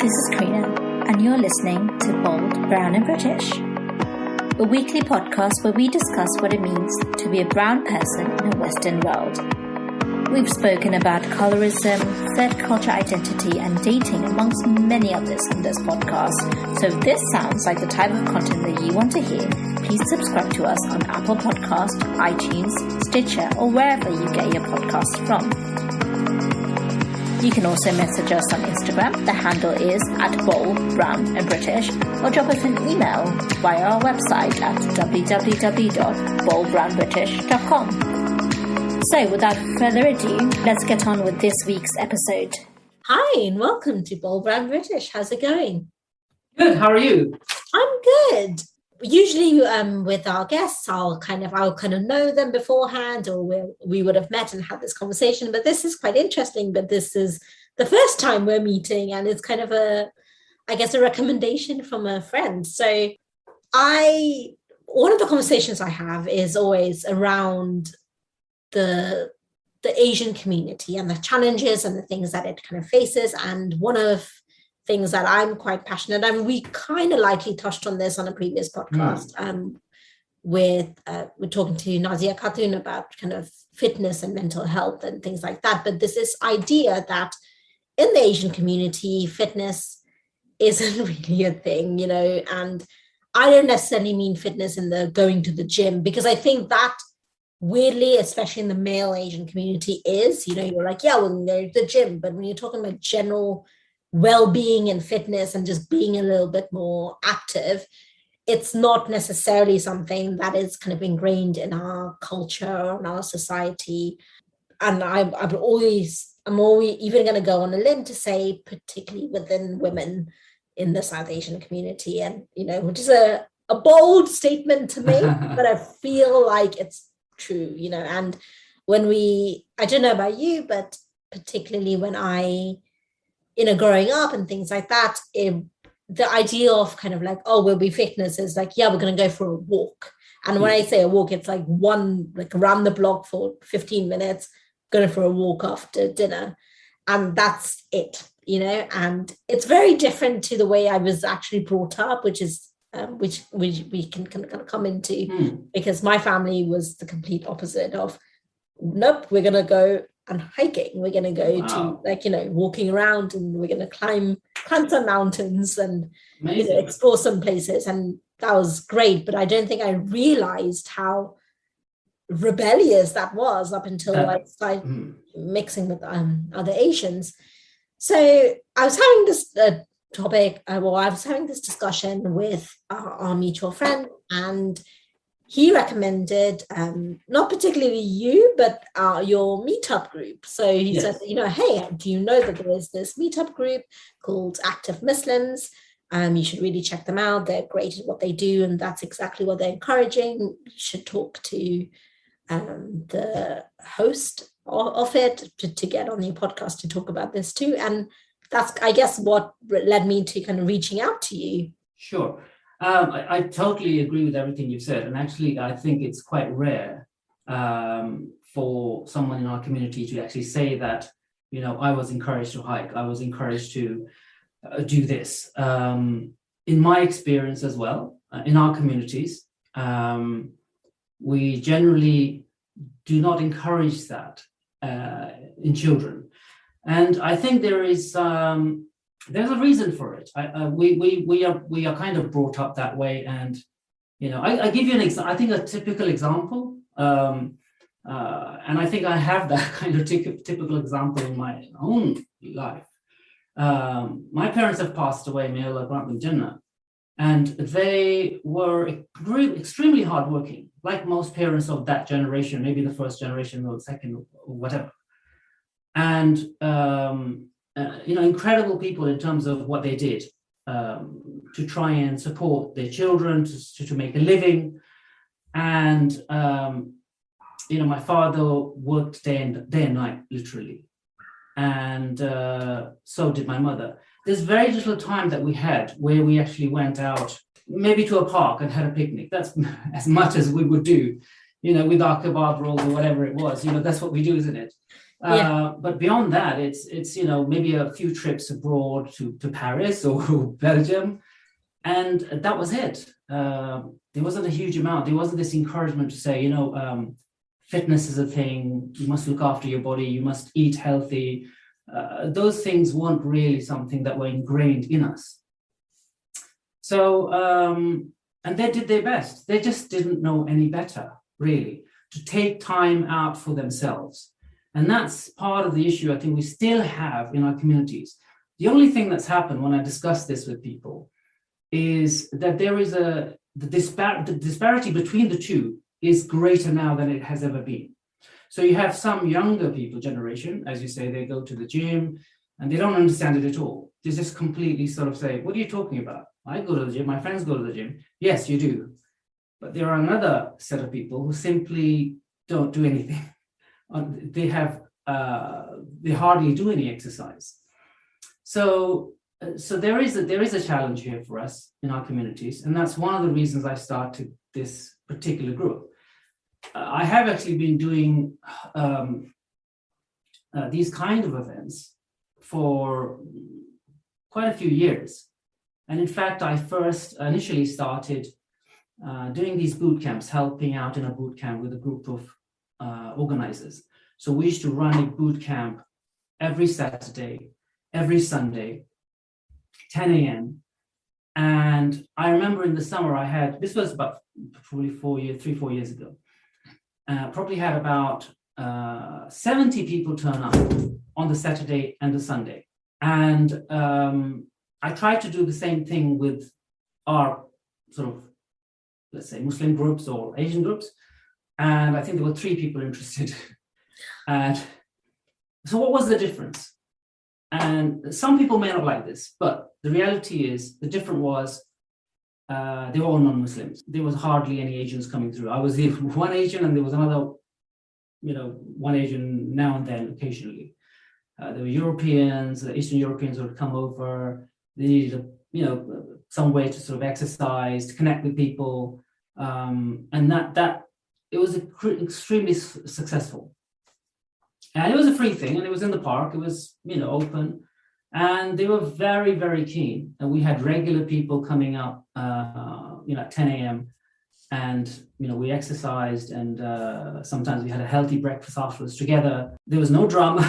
This is Karina, and you're listening to Bold, Brown and British, a weekly podcast where we discuss what it means to be a brown person in a Western world. We've spoken about colorism, third culture identity, and dating, amongst many others in this podcast. So if this sounds like the type of content that you want to hear, please subscribe to us on Apple Podcast, iTunes, Stitcher, or wherever you get your podcasts from. You can also message us on Instagram. The handle is @BoldBrownAndBritish, or drop us an email via our website at www.boldbrownbritish.com. So without further ado, let's get on with this week's episode. Hi, and welcome to Bold Brown British. How's it going? Good. How are you? I'm good. Usually with our guests, I'll kind of know them beforehand, or we would have met and had this conversation. But this is quite interesting. But this is the first time we're meeting, and it's kind of a recommendation from a friend. So one of the conversations I have is always around the Asian community and the challenges and the things that it kind of faces. And one of things that I'm quite passionate, and we kind of lightly touched on this on a previous podcast we're talking to Nazia Khatun about kind of fitness and mental health and things like that. But there's this idea that in the Asian community, fitness isn't really a thing, and I don't necessarily mean fitness in the going to the gym, because I think that weirdly, especially in the male Asian community, is, you're like, yeah, we'll go to the gym. But when you're talking about general well-being and fitness and just being a little bit more active, it's not necessarily something that is kind of ingrained in our culture, in our society. And I'm always even going to go on a limb to say, particularly within women in the South Asian community, and which is a bold statement to make, but I feel like it's true, and when I don't know about you, but particularly when growing up and things like that, the idea of kind of like, oh, we'll be fitness is like, yeah, we're going to go for a walk. And when I say a walk, it's like around the block for 15 minutes, going for a walk after dinner. And that's it, and it's very different to the way I was actually brought up, which is, which we can kind of come into, because my family was the complete opposite of, nope, we're going to go and hiking. We're going to go to walking around, and we're going to climb some mountains and explore some places. And that was great. But I don't think I realized how rebellious that was up until I started mixing with other Asians. So I was having this I was having this discussion with our mutual friend, and he recommended, not particularly you, but your Meetup Group. So he said, hey, do you know that there is this Meetup Group called Active Muslims? You should really check them out. They're great at what they do, and that's exactly what they're encouraging. You should talk to the host of it to get on your podcast to talk about this too. And that's, I guess, what led me to kind of reaching out to you. Sure. I totally agree with everything you've said. And actually, I think it's quite rare for someone in our community to actually say that, I was encouraged to hike. I was encouraged to do this. In my experience as well, in our communities, we generally do not encourage that in children. And I think there's a reason for it. We are kind of brought up that way, and I give you an example. I think a typical example, and I think I have that kind of typical example in my own life. My parents have passed away, may Allah grant them Jannah, and they were extremely hardworking, like most parents of that generation, maybe the first generation or the second or whatever, and incredible people in terms of what they did to try and support their children, to make a living. And, my father worked day and night, literally. And so did my mother. There's very little time that we had where we actually went out, maybe to a park and had a picnic. That's as much as we would do, with our kebab rolls or whatever it was. That's what we do, isn't it? But beyond that, it's maybe a few trips abroad to Paris or Belgium, and that was it. There wasn't a huge amount. There wasn't this encouragement to say, fitness is a thing. You must look after your body. You must eat healthy. Those things weren't really something that were ingrained in us. So, and they did their best. They just didn't know any better, really, to take time out for themselves. And that's part of the issue I think we still have in our communities. The only thing that's happened when I discuss this with people is that there is the disparity between the two is greater now than it has ever been. So you have some younger people generation, as you say, they go to the gym and they don't understand it at all. They just completely sort of say, what are you talking about? I go to the gym, my friends go to the gym. Yes, you do. But there are another set of people who simply don't do anything. They hardly do any exercise. So there is a challenge here for us in our communities, and that's one of the reasons I started this particular group. I have actually been doing these kind of events for quite a few years, and in fact, I first initially started doing these boot camps, helping out in a boot camp with a group of organizers. So we used to run a boot camp every Saturday, every Sunday, 10 a.m. And I remember in the summer this was about probably 4 years ago, probably had about 70 people turn up on the Saturday and the Sunday. And I tried to do the same thing with our sort of, let's say, Muslim groups or Asian groups. And I think there were 3 people interested. And so what was the difference? And some people may not like this, but the reality is the difference was they were all non-Muslims. There was hardly any Asians coming through. I was the one Asian and there was another, one Asian now and then occasionally. There were Europeans, Eastern Europeans would come over. They needed, some way to sort of exercise, to connect with people. And that it was extremely successful. And it was a free thing, and it was in the park. It was, open, and they were very, very keen. And we had regular people coming up, at 10 a.m. And we exercised, and sometimes we had a healthy breakfast afterwards together. There was no drama,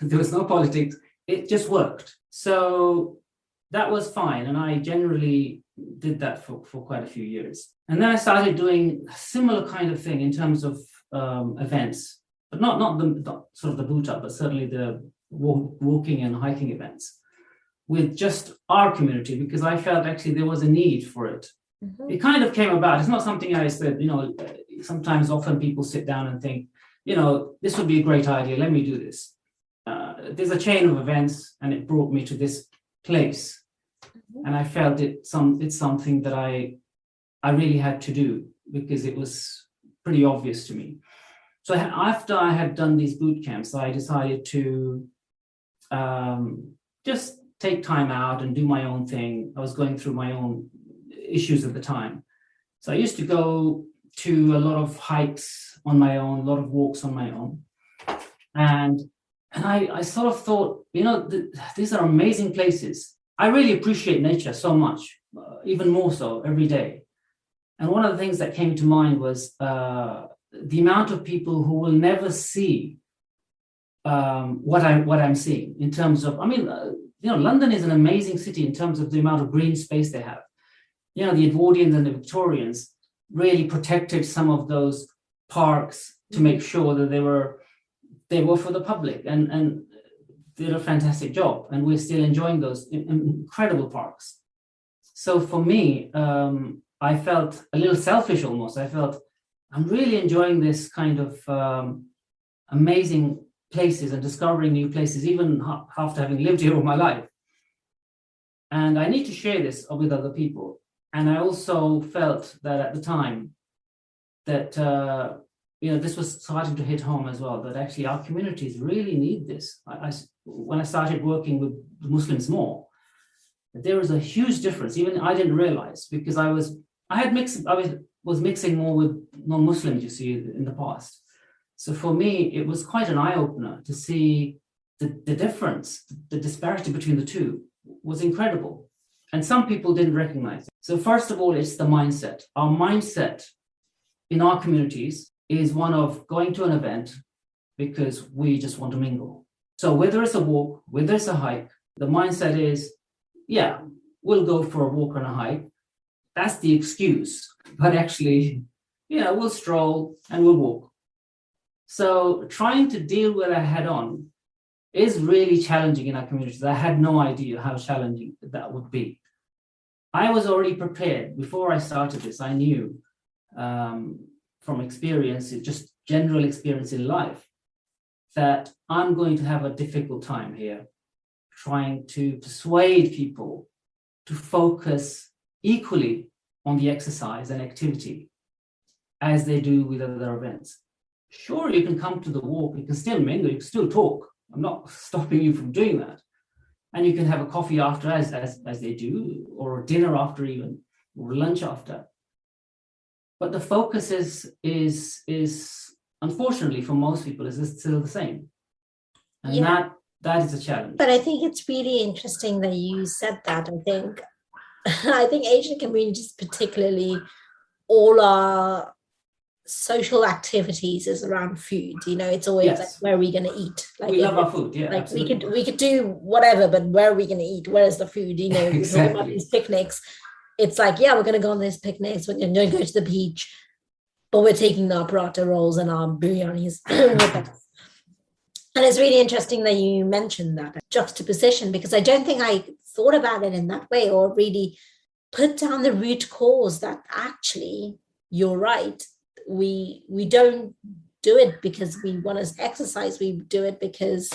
there was no politics. It just worked. So that was fine, and I generally did that for quite a few years. And then I started doing a similar kind of thing in terms of events. But not the sort of the boot up, but certainly the walking and hiking events with just our community, because I felt actually there was a need for it. Mm-hmm. It kind of came about. It's not something I said, sometimes often people sit down and think, this would be a great idea. Let me do this. There's a chain of events and it brought me to this place. Mm-hmm. And I felt it's something that I really had to do because it was pretty obvious to me. So after I had done these boot camps, I decided to just take time out and do my own thing. I was going through my own issues at the time. So I used to go to a lot of hikes on my own, a lot of walks on my own. And I sort of thought, these are amazing places. I really appreciate nature so much, even more so every day. And one of the things that came to mind was the amount of people who will never see what I'm seeing in terms of, London is an amazing city in terms of the amount of green space they have. The Edwardians and the Victorians really protected some of those parks to make sure that they were for the public, and did a fantastic job. And we're still enjoying those incredible parks. So for me, I felt a little selfish almost. I felt I'm really enjoying this kind of amazing places and discovering new places, even after having lived here all my life. And I need to share this with other people. And I also felt that at the time that, this was starting to hit home as well, that actually our communities really need this. When I started working with the Muslims more, there was a huge difference. Even I didn't realize, because I was mixing more with non-Muslims, you see, in the past. So for me, it was quite an eye-opener to see the difference, the disparity between the two was incredible. And some people didn't recognize it. So first of all, it's the mindset. Our mindset in our communities is one of going to an event because we just want to mingle. So whether it's a walk, whether it's a hike, the mindset is, yeah, we'll go for a walk and a hike. That's the excuse. But actually, we'll stroll and we'll walk. So trying to deal with that head on is really challenging in our communities. I had no idea how challenging that would be. I was already prepared before I started this. I knew from experience, just general experience in life, that I'm going to have a difficult time here trying to persuade people to focus equally on the exercise and activity as they do with other events. Sure, you can come to the walk, you can still mingle, you can still talk. I'm not stopping you from doing that. And you can have a coffee after as they do, or dinner after even, or lunch after. But the focus is unfortunately for most people is still the same. And that is a challenge. But I think it's really interesting that you said that. I think Asian communities, particularly, all our social activities is around food. It's always like, where are we going to eat? Like, we love our food. Yeah, like absolutely. we could do whatever, but where are we going to eat? Where is the food? Exactly. We talk about these picnics. It's like, yeah, we're going to go on these picnics. We're going to go to the beach, but we're taking our paratha rolls and our biryanis with us. And it's really interesting that you mentioned that juxtaposition, because I don't think I thought about it in that way, or really put down the root cause that actually, you're right. We don't do it because we want to exercise. We do it because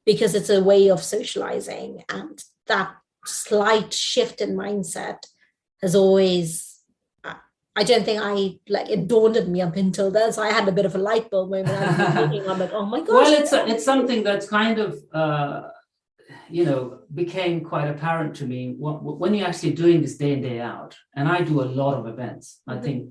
it's a way of socializing. And that slight shift in mindset has always, I don't think it dawned on me up until then. So I had a bit of a light bulb moment. I'm like, oh my gosh. Well, it's something that's kind of, became quite apparent to me when you're actually doing this day in, day out. And I do a lot of events. I think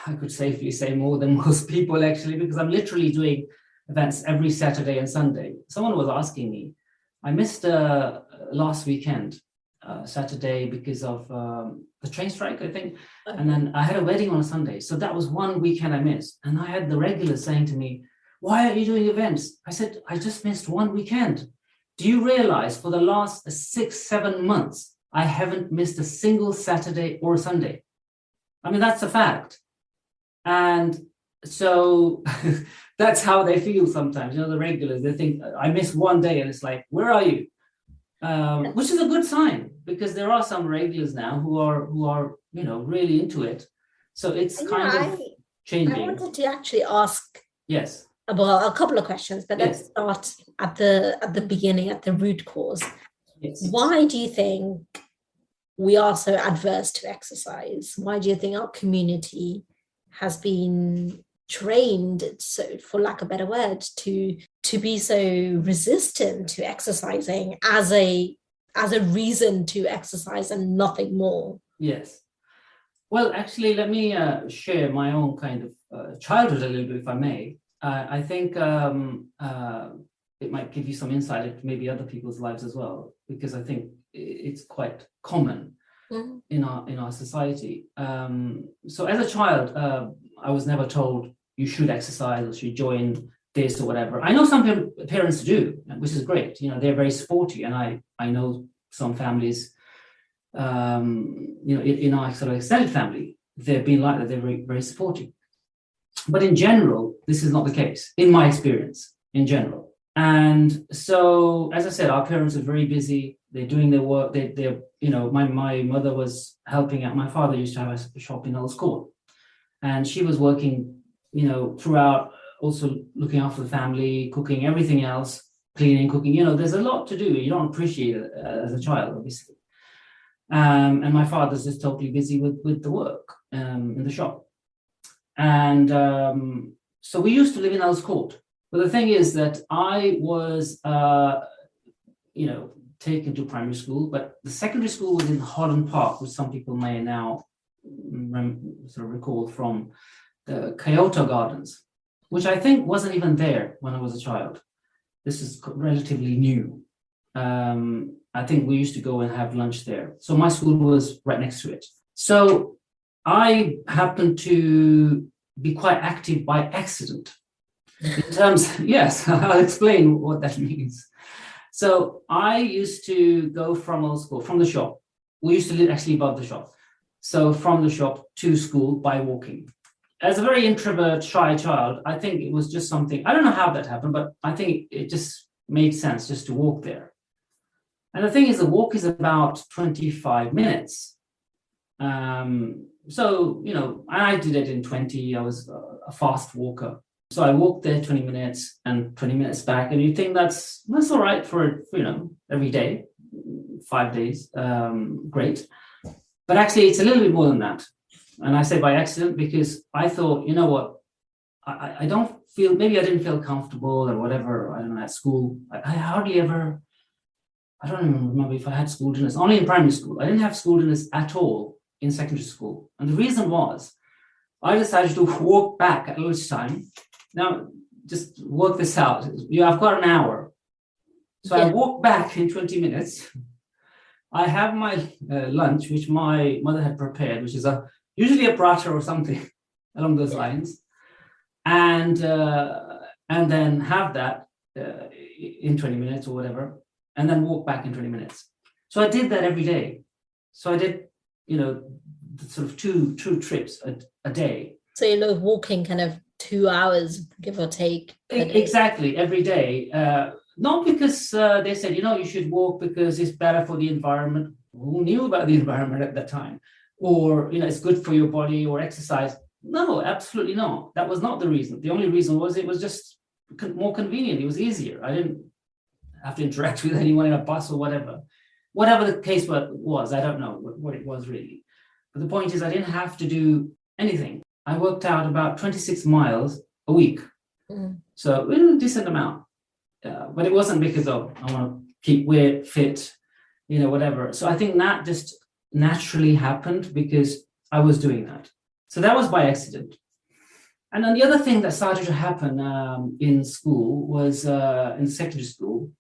I could safely say more than most people, actually, because I'm literally doing events every Saturday and Sunday. Someone was asking me, I missed last weekend, Saturday, because of the train strike, I think. Okay. And then I had a wedding on a Sunday. So that was one weekend I missed. And I had the regulars saying to me, why are you doing events? I said, I just missed one weekend. Do you realize for the last 6-7 months, I haven't missed a single Saturday or Sunday? I mean, that's a fact. And so that's how they feel sometimes. The regulars, they think, I miss one day, and it's like, where are you? Which is a good sign, because there are some regulars now who are really into it. So it's kind of changing. I wanted to actually ask about a couple of questions, but let's start at the beginning, at the root cause. Yes. Why do you think we are so adverse to exercise? Why do you think our community has been trained, so for lack of a better word, to be so resistant to exercising as a reason to exercise and nothing more? Yes. Well, actually, let me share my own kind of childhood a little bit, if I may. I think it might give you some insight into maybe other people's lives as well, because I think it's quite common in our society. So as a child, I was never told you should exercise or should join this or whatever. I know some parents do, which is great. They're very sporty, and I know some families, in our sort of extended family, they've been like that. They're very, very supportive. But in general, this is not the case, in my experience, in general. And so, as I said, our parents are very busy. They're doing their work. They're my mother was helping out. My father used to have a shop in Earl's Court, and she was working, throughout, also looking after the family, cooking, everything else, cleaning, cooking. There's a lot to do. You don't appreciate it as a child, obviously. And my father's just totally busy with the work in the shop. And so we used to live in Earl's Court. But the thing is that I was, taken to primary school, but the secondary school was in Holland Park, which some people may now sort of recall from the Kyoto Gardens. which I think wasn't even there when I was a child. This is relatively new. I think we used to go and have lunch there. So my school was right next to it. So I happened to be quite active by accident. In terms, yes, I'll explain what that means. So I used to go from old school, from the shop. We used to live actually above the shop. So from the shop to school by walking. As a very introvert, shy child, I think it was just something, I don't know how that happened, but I think it just made sense just to walk there. And the thing is, the walk is about 25 minutes. So, I did it in 20, I was a fast walker. So I walked there 20 minutes and 20 minutes back. And you think that's all right for, every day, 5 days, great. But actually, it's a little bit more than that. And I say by accident because I thought, you know what, I don't feel, maybe I didn't feel comfortable or whatever, I don't know, at school. I hardly ever, I don't even remember if I had school dinners, only in primary school. I didn't have school dinners at all in secondary school. And the reason was, I decided to walk back at lunchtime. Now, just work this out. I've got an hour. So I walk back in 20 minutes. I have my lunch, which my mother had prepared, which is usually a paratha or something along those lines. And then have that in 20 minutes or whatever, and then walk back in 20 minutes. So I did that every day. So I did, sort of two trips a day. So walking kind of 2 hours, give or take. Exactly, every day. Not because they said, you should walk because it's better for the environment. Who knew about the environment at that time? Or, it's good for your body or exercise. No, absolutely not. That was not the reason. The only reason was it was just more convenient. It was easier. I didn't have to interact with anyone in a bus or whatever. Whatever the case was, I don't know what it was really. But the point is, I didn't have to do anything. I worked out about 26 miles a week. So a decent amount. But it wasn't because I want to keep fit, whatever. So I think that just naturally happened because I was doing that. So that was by accident. And then the other thing that started to happen in school was in secondary school.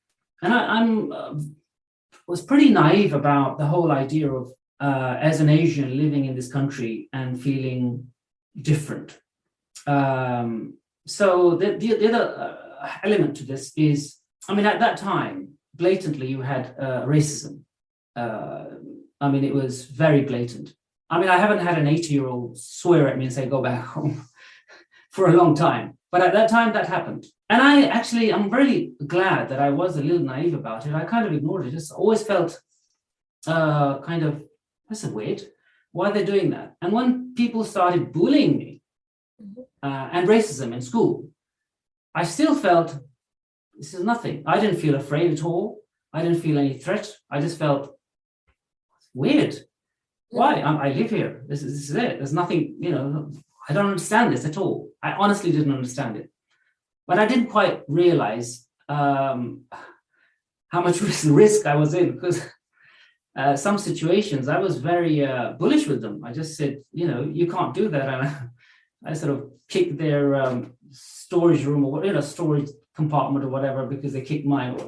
And I was pretty naive about the whole idea of, as an Asian living in this country and feeling different. So the other element to this is, at that time, blatantly you had racism. It was very blatant. I haven't had an 80-year-old swear at me and say, go back home for a long time. But at that time, that happened. And I'm really glad that I was a little naive about it. I kind of ignored it. Just always felt that's weird. Why are they doing that? And when people started bullying me and racism in school, I still felt this is nothing. I didn't feel afraid at all. I didn't feel any threat. I just felt weird. Why? I live here. This is it. There's nothing, I don't understand this at all. I honestly didn't understand it. But I didn't quite realize how much risk I was in, because some situations I was very bullish with them. I just said, you can't do that. And I sort of kicked their storage room or storage compartment or whatever because they kicked mine.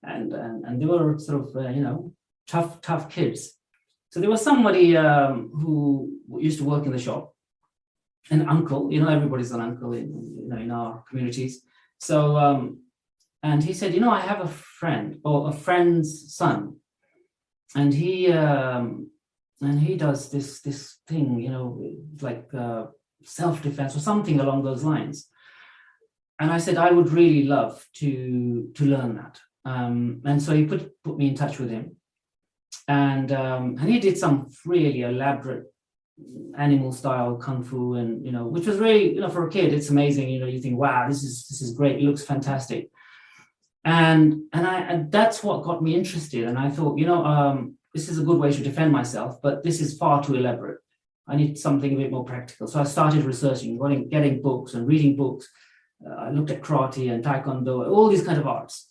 And they were sort of, tough kids. So there was somebody who used to work in the shop, an uncle, everybody's an uncle in our communities. So, and he said, I have a friend or a friend's son, and he does this thing, like self-defense or something along those lines. And I said, I would really love to learn that. And so he put me in touch with him. And he did some really elaborate animal style kung fu, and which was really, for a kid, it's amazing. You think, wow, this is great. It looks fantastic. And that's what got me interested. And I thought, this is a good way to defend myself, but this is far too elaborate. I need something a bit more practical. So I started researching, getting books and reading books. I looked at karate and taekwondo, all these kind of arts.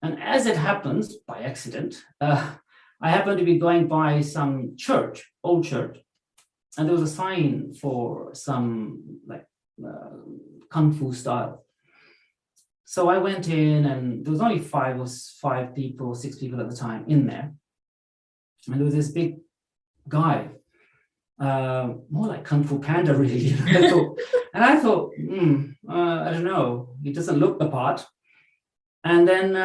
And as it happens, by accident, I happened to be going by some old church, and there was a sign for some like kung fu style. So I went in, and there was only five or six people at the time in there. And there was this big guy, more like Kung Fu Panda, really. I thought, I don't know, he doesn't look the part. And then,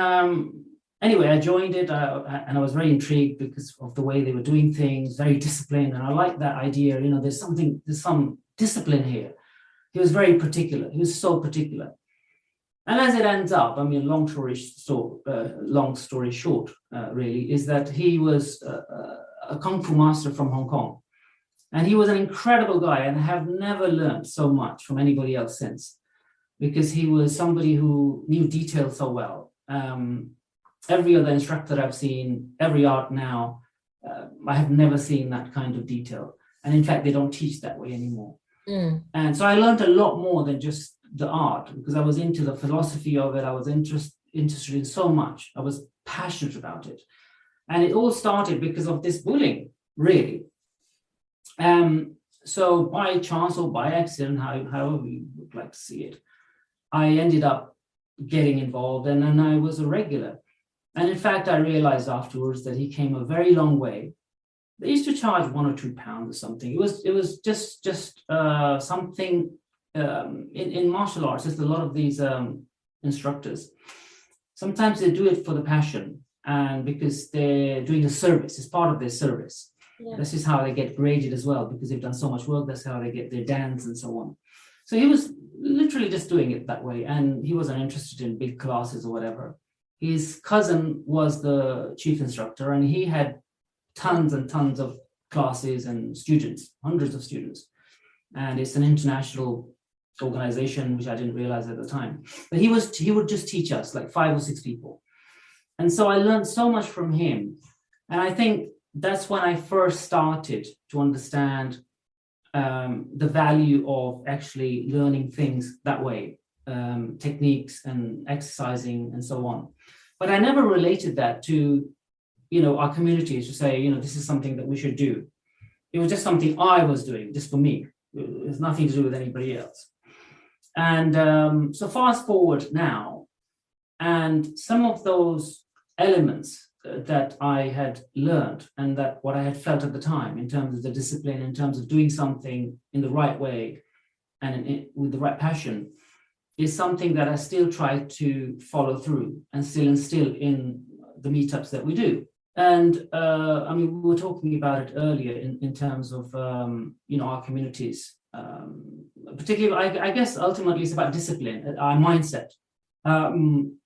anyway, I joined it, and I was very intrigued because of the way they were doing things, very disciplined. And I liked that idea, there's some discipline here. He was very particular. He was so particular. And as it ends up, long story short, really, is that he was a Kung Fu master from Hong Kong. And he was an incredible guy, and I have never learned so much from anybody else since, because he was somebody who knew detail so well. Every other instructor I've seen, every art now, I have never seen that kind of detail. And in fact, they don't teach that way anymore. And so I learned a lot more than just the art, because I was into the philosophy of it. I was interested in so much. I was passionate about it. And it all started because of this bullying, really. So by chance or by accident, however you would like to see it, I ended up getting involved, and then I was a regular. And in fact, I realized afterwards that he came a very long way. They used to charge £1 or £2 or something. It was just something in martial arts. There's a lot of these instructors. Sometimes they do it for the passion, and because they're doing a service. It's part of their service. Yeah. This is how they get graded as well, because they've done so much work. That's how they get their dance and so on. So he was literally just doing it that way, and he wasn't interested in big classes or whatever. His cousin was the chief instructor, and he had tons and tons of classes and students, hundreds of students. And it's an international organization, which I didn't realize at the time. But he would just teach us, like 5 or 6 people. And so I learned so much from him. And I think that's when I first started to understand the value of actually learning things that way, techniques and exercising and so on. But I never related that to, our communities, to say, this is something that we should do. It was just something I was doing just for me. It has nothing to do with anybody else. And so fast forward now, and some of those elements that I had learned, and that what I had felt at the time in terms of the discipline, in terms of doing something in the right way and with the right passion, is something that I still try to follow through and still instill in the meetups that we do. And we were talking about it earlier in terms of our communities. Particularly, I guess ultimately it's about discipline, our mindset.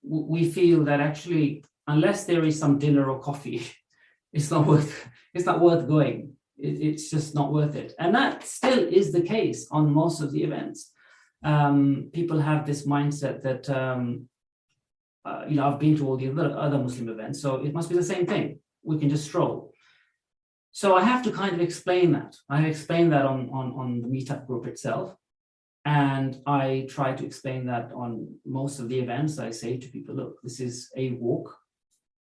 We feel that actually, unless there is some dinner or coffee, it's not worth going. It's just not worth it. And that still is the case on most of the events. People have this mindset that I've been to all the other Muslim events, so it must be the same thing. We can just stroll. So I have to kind of explain that. I explain that on the Meetup Group itself. And I try to explain that on most of the events. I say to people, look, this is a walk,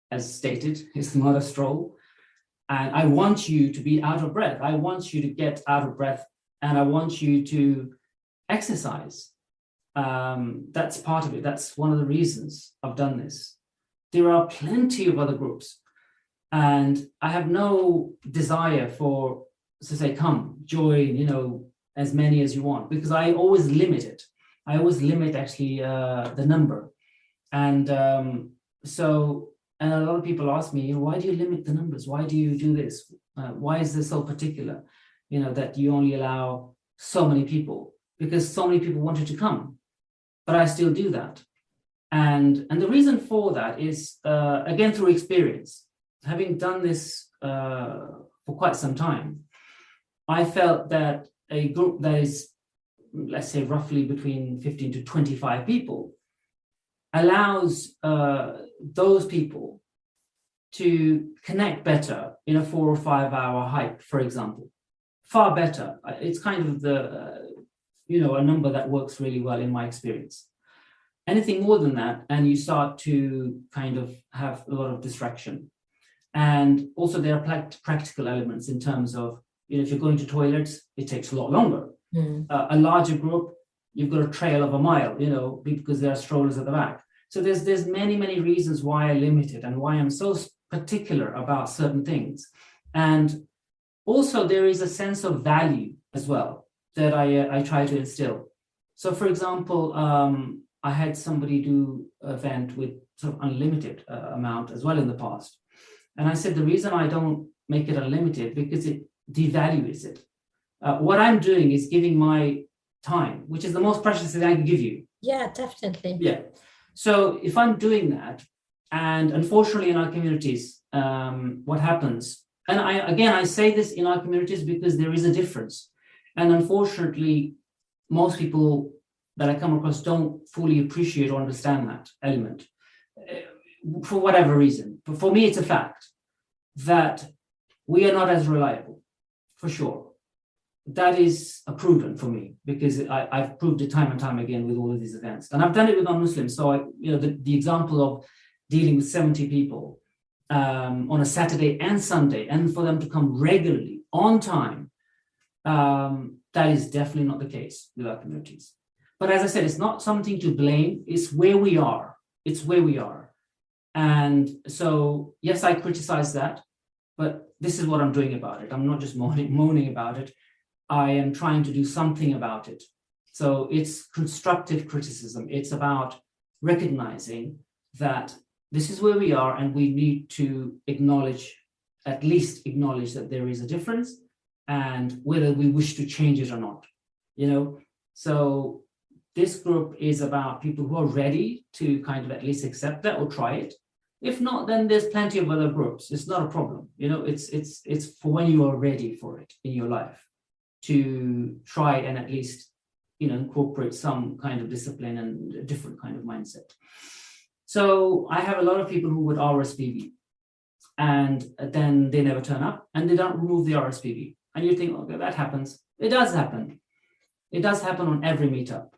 as stated. It's not a stroll. And I want you to be out of breath. I want you to get out of breath, and I want you to exercise. That's part of it. That's one of the reasons I've done this. There are plenty of other groups, and I have no desire to say, come, join, as many as you want, because I always limit it. I always limit actually the number. And and a lot of people ask me, why do you limit the numbers? Why do you do this? Why is this so particular, that you only allow so many people? Because so many people wanted to come, but I still do that. And the reason for that is, again, through experience. Having done this for quite some time, I felt that a group that is, let's say, roughly between 15 to 25 people allows those people to connect better in a 4 or 5 hour hike, for example. Far better. It's kind of a number that works really well in my experience. Anything more than that, and you start to kind of have a lot of distraction. And also there are practical elements in terms of, if you're going to toilets, it takes a lot longer. A larger group, you've got a trail of a mile, because there are strollers at the back. So there's many reasons why I limit it and why I'm so particular about certain things. And also there is a sense of value as well that I try to instill. So for example, I had somebody do an event with sort of unlimited amount as well in the past. And I said, the reason I don't make it unlimited, because it devalues it. What I'm doing is giving my time, which is the most precious thing I can give you. Yeah, definitely. Yeah. So if I'm doing that, and unfortunately in our communities, what happens, and I say this in our communities because there is a difference. And unfortunately, most people that I come across don't fully appreciate or understand that element for whatever reason. But for me, it's a fact that we are not as reliable, for sure. That is a proven for me, because I've proved it time and time again with all of these events. And I've done it with non-Muslims. So the example of dealing with 70 people on a Saturday and Sunday, and for them to come regularly on time, that is definitely not the case with our communities. But as I said, it's not something to blame. It's where we are. It's where we are. And so, yes, I criticize that, but this is what I'm doing about it. I'm not just moaning about it. I am trying to do something about it. So it's constructive criticism. It's about recognizing that this is where we are, and we need to at least acknowledge that there is a difference, and whether we wish to change it or not. So this group is about people who are ready to kind of at least accept that or try it. If not, then there's plenty of other groups. It's not a problem. It's for when you are ready for it in your life to try and at least, incorporate some kind of discipline and a different kind of mindset. So I have a lot of people who would RSVP, and then they never turn up, and they don't remove the RSVP. And you think, okay, that happens. It does happen. It does happen on every meetup,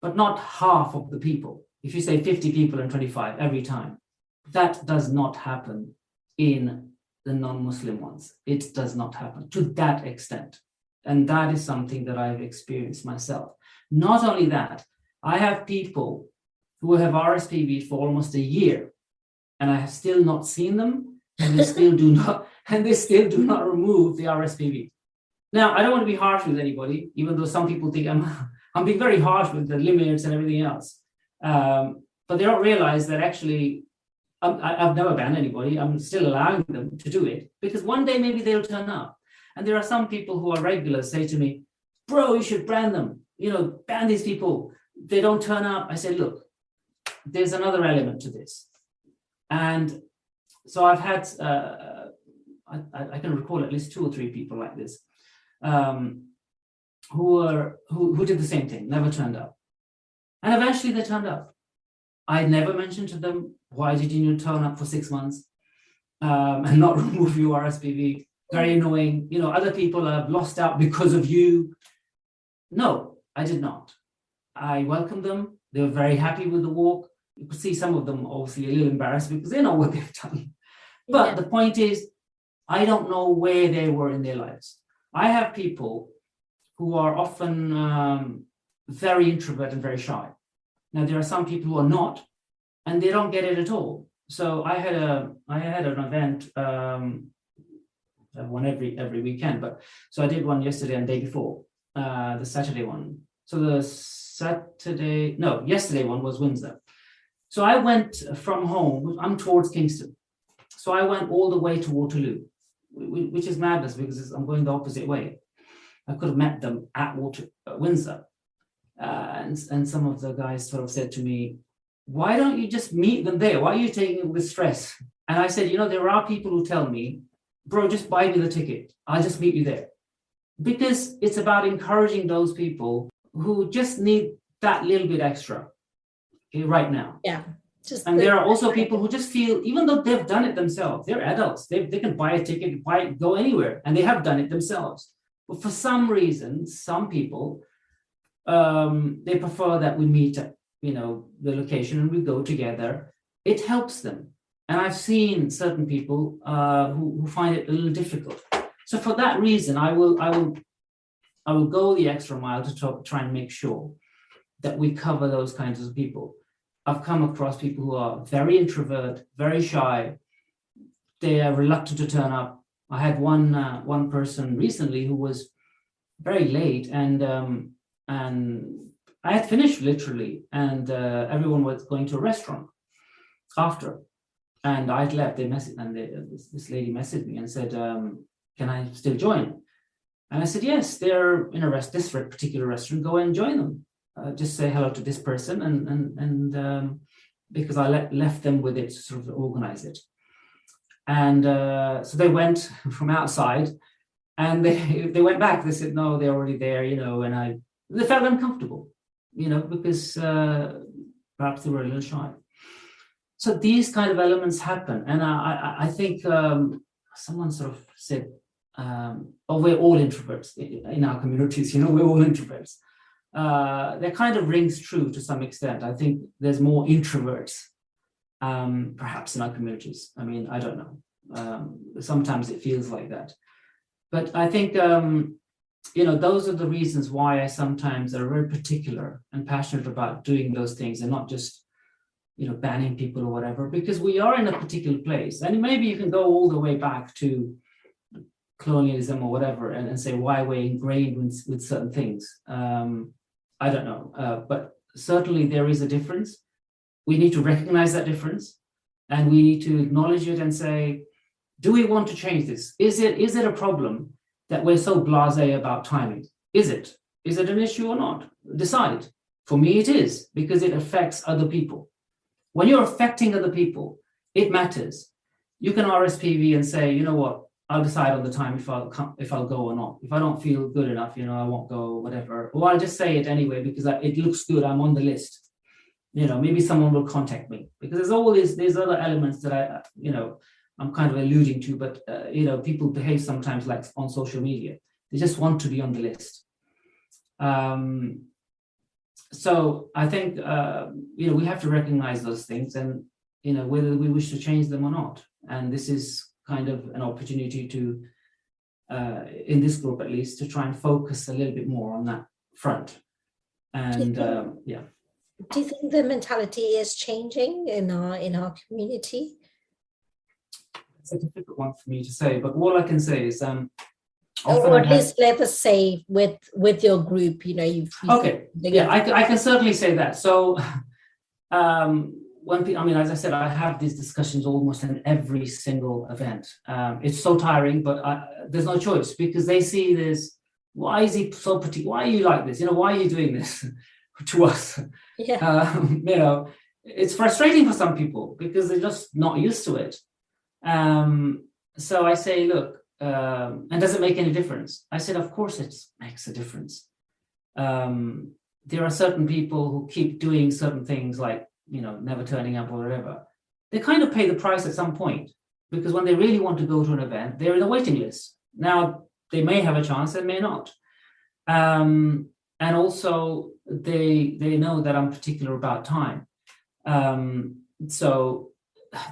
but not half of the people. If you say 50 people and 25 every time, that does not happen in the non-Muslim ones. It does not happen to that extent. And that is something that I've experienced myself. Not only that, I have people who have RSVP'd for almost a year, and I have still not seen them, and they still do not remove the RSVP. Now, I don't want to be harsh with anybody, even though some people think I'm being very harsh with the limits and everything else. But they don't realize that actually I've never banned anybody. I'm still allowing them to do it, because one day maybe they'll turn up. And there are some people who are regulars say to me, bro, you should ban them, ban these people. They don't turn up. I say, look, there's another element to this. And so I've had, I can recall at least 2 or 3 people like this, who did the same thing, never turned up. And eventually they turned up. I never mentioned to them, why did you turn up for 6 months and not remove your RSVP? Very annoying. Other people have lost out because of you. No, I did not. I welcomed them. They were very happy with the walk. You could see some of them obviously a little embarrassed because they know what they've done. But the point is, I don't know where they were in their lives. I have people who are often very introvert and very shy. Now, there are some people who are not, and they don't get it at all. So I had an event, one every weekend, but so I did one yesterday and the day before, the Saturday one. So yesterday one was Windsor. So I went from home, I'm towards Kingston. So I went all the way to Waterloo, which is madness because I'm going the opposite way. I could have met them at Windsor. And some of the guys sort of said to me, why don't you just meet them there? Why are you taking it with stress? And I said, there are people who tell me, bro, just buy me the ticket. I'll just meet you there. Because it's about encouraging those people who just need that little bit extra right now. Yeah. And there are also people who just feel, even though they've done it themselves, they're adults, they can buy a ticket, go anywhere, and they have done it themselves. But for some reason, some people, they prefer that we meet at, the location and we go together. It helps them. And I've seen certain people who find it a little difficult. So for that reason, I will go the extra mile to try and make sure that we cover those kinds of people. I've come across people who are very introvert, very shy. They are reluctant to turn up. I had one person recently who was very late, and I had finished literally, and everyone was going to a restaurant after, and I'd left. They messaged, and this lady messaged me and said, "Can I still join?" And I said, "Yes, they're in this particular restaurant. Go and join them. Just say hello to this person," and because I left them with it to sort of organize it. And so they went from outside, and they went back. They said, "No, they're already there," and they felt uncomfortable, because perhaps they were a little shy. So these kind of elements happen, and I think someone sort of said, we're all introverts in our communities. We're all introverts. That kind of rings true to some extent. I think there's more introverts, perhaps, in our communities. I mean, I don't know. Sometimes it feels like that. But I think, those are the reasons why I sometimes are very particular and passionate about doing those things, and not just, banning people or whatever, because we are in a particular place. And maybe you can go all the way back to colonialism or whatever, and say why we're ingrained with certain things. I don't know, but certainly there is a difference. We need to recognize that difference, and we need to acknowledge it and say, do we want to change this? Is it a problem that we're so blasé about timing? Is it an issue or not? Decide. For me, it is, because it affects other people. When you're affecting other people, it matters. You can RSPV and say, you know what, I'll decide on the time if I'll go or not. If I don't feel good enough, I won't go, whatever. Or I'll just say it anyway because it looks good. I'm on the list. Maybe someone will contact me, because there's all these other elements that I'm kind of alluding to. But people behave sometimes like on social media. They just want to be on the list. So I think we have to recognize those things, and whether we wish to change them or not. And this is kind of an opportunity to, in this group at least, to try and focus a little bit more on that front. And yeah. Do you think the mentality is changing in our community? It's a difficult one for me to say, but all I can say is, or at least let us say with your group, you've okay, yeah, I can certainly say that. So as I said, I have these discussions almost in every single event. It's so tiring, but there's no choice, because they see this. Why is he so particular? Why are you like this? Why are you doing this to us? Yeah. It's frustrating for some people because they're just not used to it. So I say, look, and does it make any difference? I said, of course it makes a difference. There are certain people who keep doing certain things, like, never turning up or whatever. They kind of pay the price at some point, because when they really want to go to an event, they're in a waiting list. Now, they may have a chance, they may not. And also, they know that I'm particular about time. So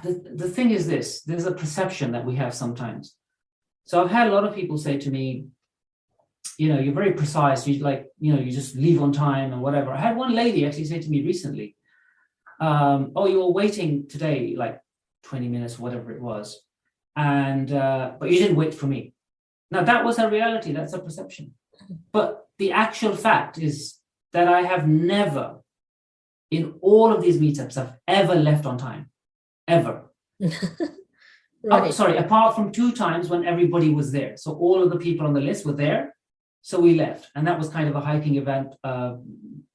the thing is this, there's a perception that we have sometimes. So I've had a lot of people say to me, you're very precise, you just leave on time and whatever. I had one lady actually say to me recently, you were waiting today, like 20 minutes, whatever it was. And, but you didn't wait for me. Now that was a reality, that's a perception. But the actual fact is that I have never, in all of these meetups, I've ever left on time, ever. Right. Sorry, apart from 2 times when everybody was there. So all of the people on the list were there. So we left. And that was kind of a hiking event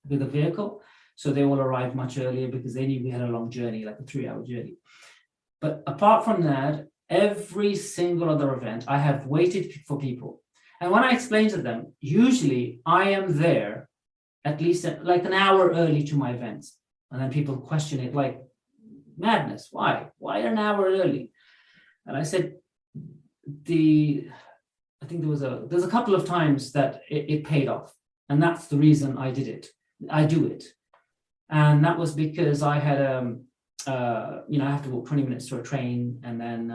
with a vehicle. So they all arrived much earlier because they knew we had a long journey, like a 3-hour journey. But apart from that, every single other event, I have waited for people. And when I explain to them, usually I am there at least like an hour early to my events. And then people question it like, madness, why? Why an hour early? And I said, I think there's a couple of times that it paid off. And that's the reason I did it. I do it. And that was because I had, I have to walk 20 minutes to a train, and then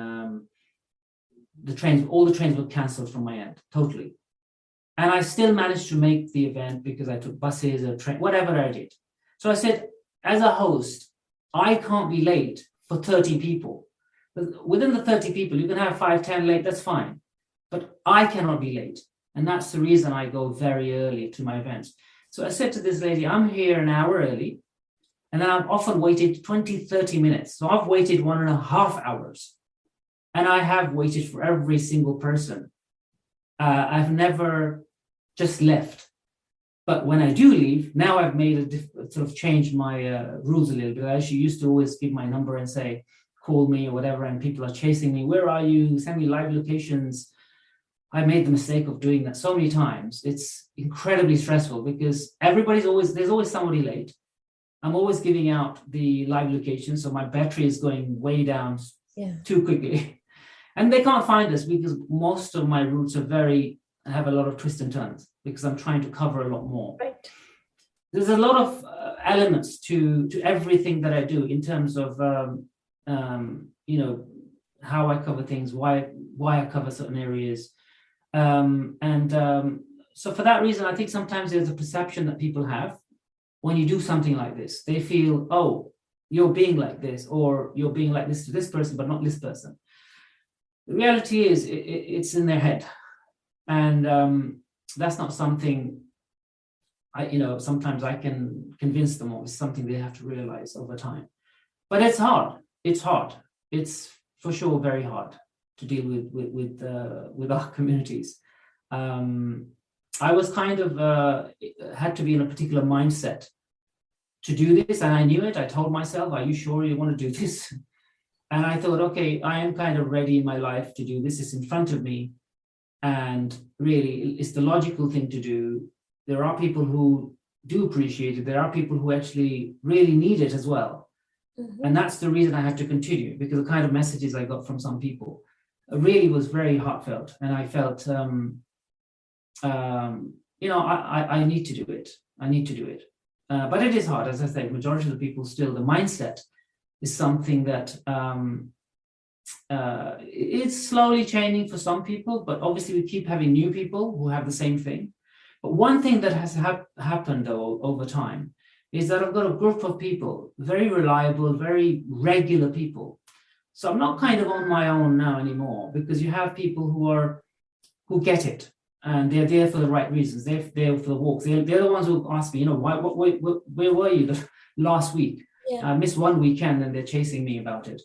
all the trains were cancelled from my end, totally. And I still managed to make the event because I took buses or train, whatever I did. So I said, as a host, I can't be late for 30 people. Within the 30 people, you can have 5, 10 late, that's fine. But I cannot be late. And that's the reason I go very early to my events. So I said to this lady, I'm here an hour early. And then I've often waited 20, 30 minutes. So I've waited 1.5 hours. And I have waited for every single person. I've never just left. But when I do leave, now I've made sort of changed my rules a little bit. I actually used to always give my number and say, call me or whatever, and people are chasing me. Where are you? Send me live locations. I made the mistake of doing that so many times. It's incredibly stressful because there's always somebody late. I'm always giving out the live location, so my battery is going way down too quickly. And they can't find us because most of my routes have a lot of twists and turns because I'm trying to cover a lot more. Right. There's a lot of elements to everything that I do in terms of how I cover things, why I cover certain areas, so for that reason, I think sometimes there's a perception that people have when you do something like this. They feel, oh, you're being like this, or you're being like this to this person, but not this person. The reality is, it's in their head, and that's not something sometimes I can convince them of. It's something they have to realize over time. But it's hard. It's hard. It's for sure very hard to deal with our communities. I was kind of had to be in a particular mindset to do this, and I knew it. I told myself, "Are you sure you want to do this?" And I thought, okay, I am kind of ready in my life to do this. It's in front of me, and really, it's the logical thing to do. There are people who do appreciate it. There are people who actually really need it as well. Mm-hmm. And that's the reason I had to continue, because the kind of messages I got from some people really was very heartfelt. And I felt, I need to do it. I need to do it. But it is hard. As I say, majority of the people still, the mindset is something that it's slowly changing for some people, but obviously we keep having new people who have the same thing. But one thing that has happened though over time is that I've got a group of people, very reliable, very regular people. So I'm not kind of on my own now anymore, because you have people who get it, and they're there for the right reasons. They're there for the walks. They're the ones who ask me, where were you last week? Yeah. I missed one weekend, and they're chasing me about it.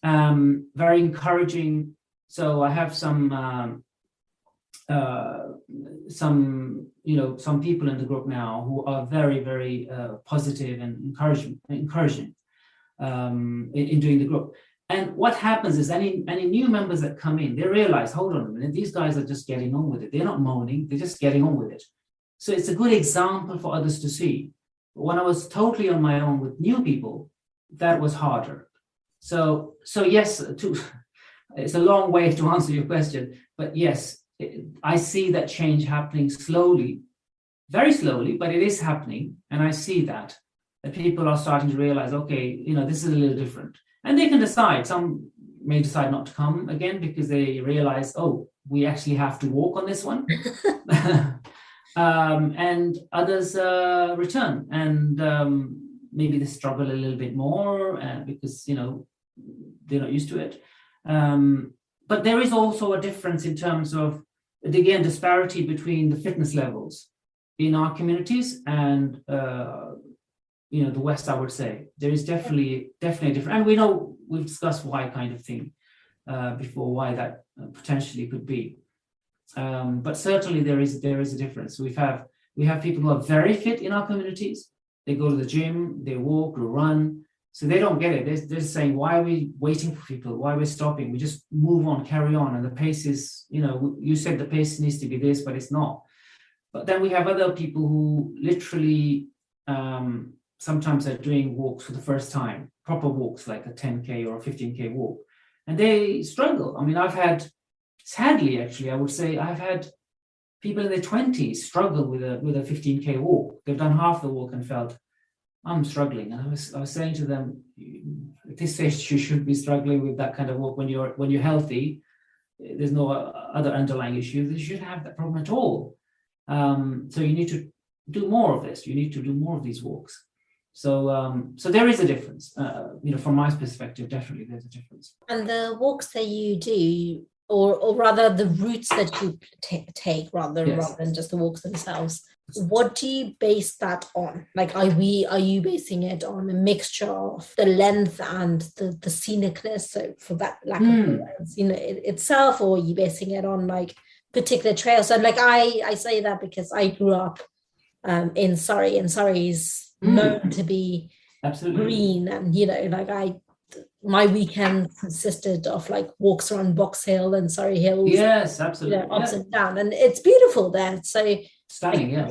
Very encouraging. So I have some people in the group now who are very, very positive and encouraging in doing the group. And what happens is any new members that come in, they realize, hold on a minute, these guys are just getting on with it. They're not moaning, they're just getting on with it. So it's a good example for others to see. But when I was totally on my own with new people, that was harder. So yes, it's a long way to answer your question, but yes, I see that change happening slowly, very slowly, but it is happening. And I see that people are starting to realize, okay, this is a little different. And they can decide. Some may decide not to come again because they realize, oh, we actually have to walk on this one. And others return. And maybe they struggle a little bit more because, they're not used to it. But there is also a difference in terms of, again, disparity between the fitness levels in our communities and the West, I would say. There is definitely different. And we've discussed why kind of thing before, why that potentially could be. But certainly there is a difference. We have people who are very fit in our communities. They go to the gym, they walk or run. So they don't get it. They're saying, why are we waiting for people? Why are we stopping? We just move on, carry on. And the pace is, you said the pace needs to be this, but it's not. But then we have other people who literally sometimes are doing walks for the first time, proper walks like a 10K or a 15K walk. And they struggle. I mean, sadly, actually, I would say I've had people in their 20s struggle with a 15K walk. They've done half the walk and felt, I'm struggling. And I was saying to them, at this stage, you should be struggling with that kind of walk when you're healthy. There's no other underlying issues. You shouldn't have that problem at all. So you need to do more of this. You need to do more of these walks. So there is a difference. From my perspective, definitely there's a difference. And the walks that you do, or rather the routes that you take, rather than just the walks themselves, what do you base that on? Like, are you basing it on a mixture of the length and the scenicness, so for that lack of words, itself, or are you basing it on like particular trails? So like I say that because I grew up in Surrey, and Surrey is known to be absolutely green, and my weekend consisted of like walks around Box Hill and Surrey Hills. Yes, absolutely. Ups and down, and it's beautiful there. So stunning, I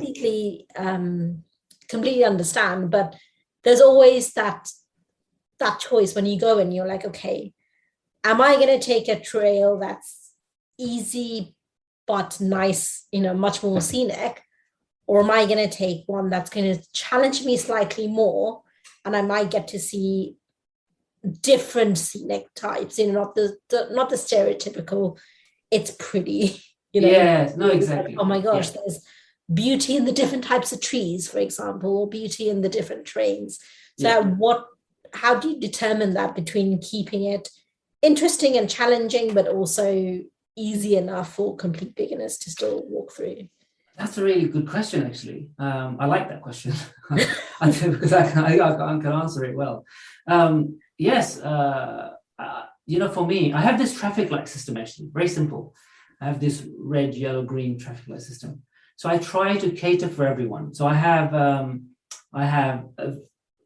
completely understand, but there's always that choice when you go and you're like, okay, am I going to take a trail that's easy but nice, much more scenic, or am I going to take one that's going to challenge me slightly more, and I might get to see different scenic types, not the stereotypical, it's pretty, yes, no, exactly. Like, oh my gosh, there's beauty in the different types of trees, for example, or beauty in the different trains. So how do you determine that between keeping it interesting and challenging, but also easy enough for complete beginners to still walk through? That's a really good question, actually. I like that question because I can answer it well. Yes, for me, I have this traffic light system, actually, very simple. I have this red, yellow, green traffic light system. So I try to cater for everyone. So I have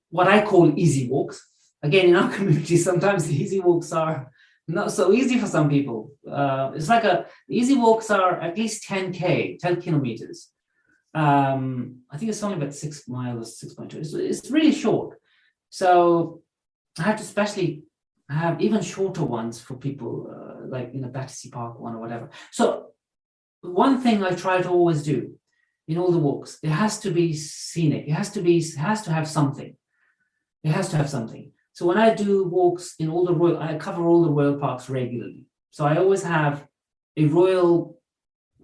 what I call easy walks. Again, in our community, sometimes the easy walks are not so easy for some people. It's like easy walks are at least 10 kilometers. I think it's only about 6 miles, 6.2. It's really short. So I have to especially have even shorter ones for people, like Battersea Park one or whatever. So one thing I try to always do in all the walks, it has to be scenic. It has to have something. It has to have something. So when I do walks in I cover all the royal parks regularly. So I always have a royal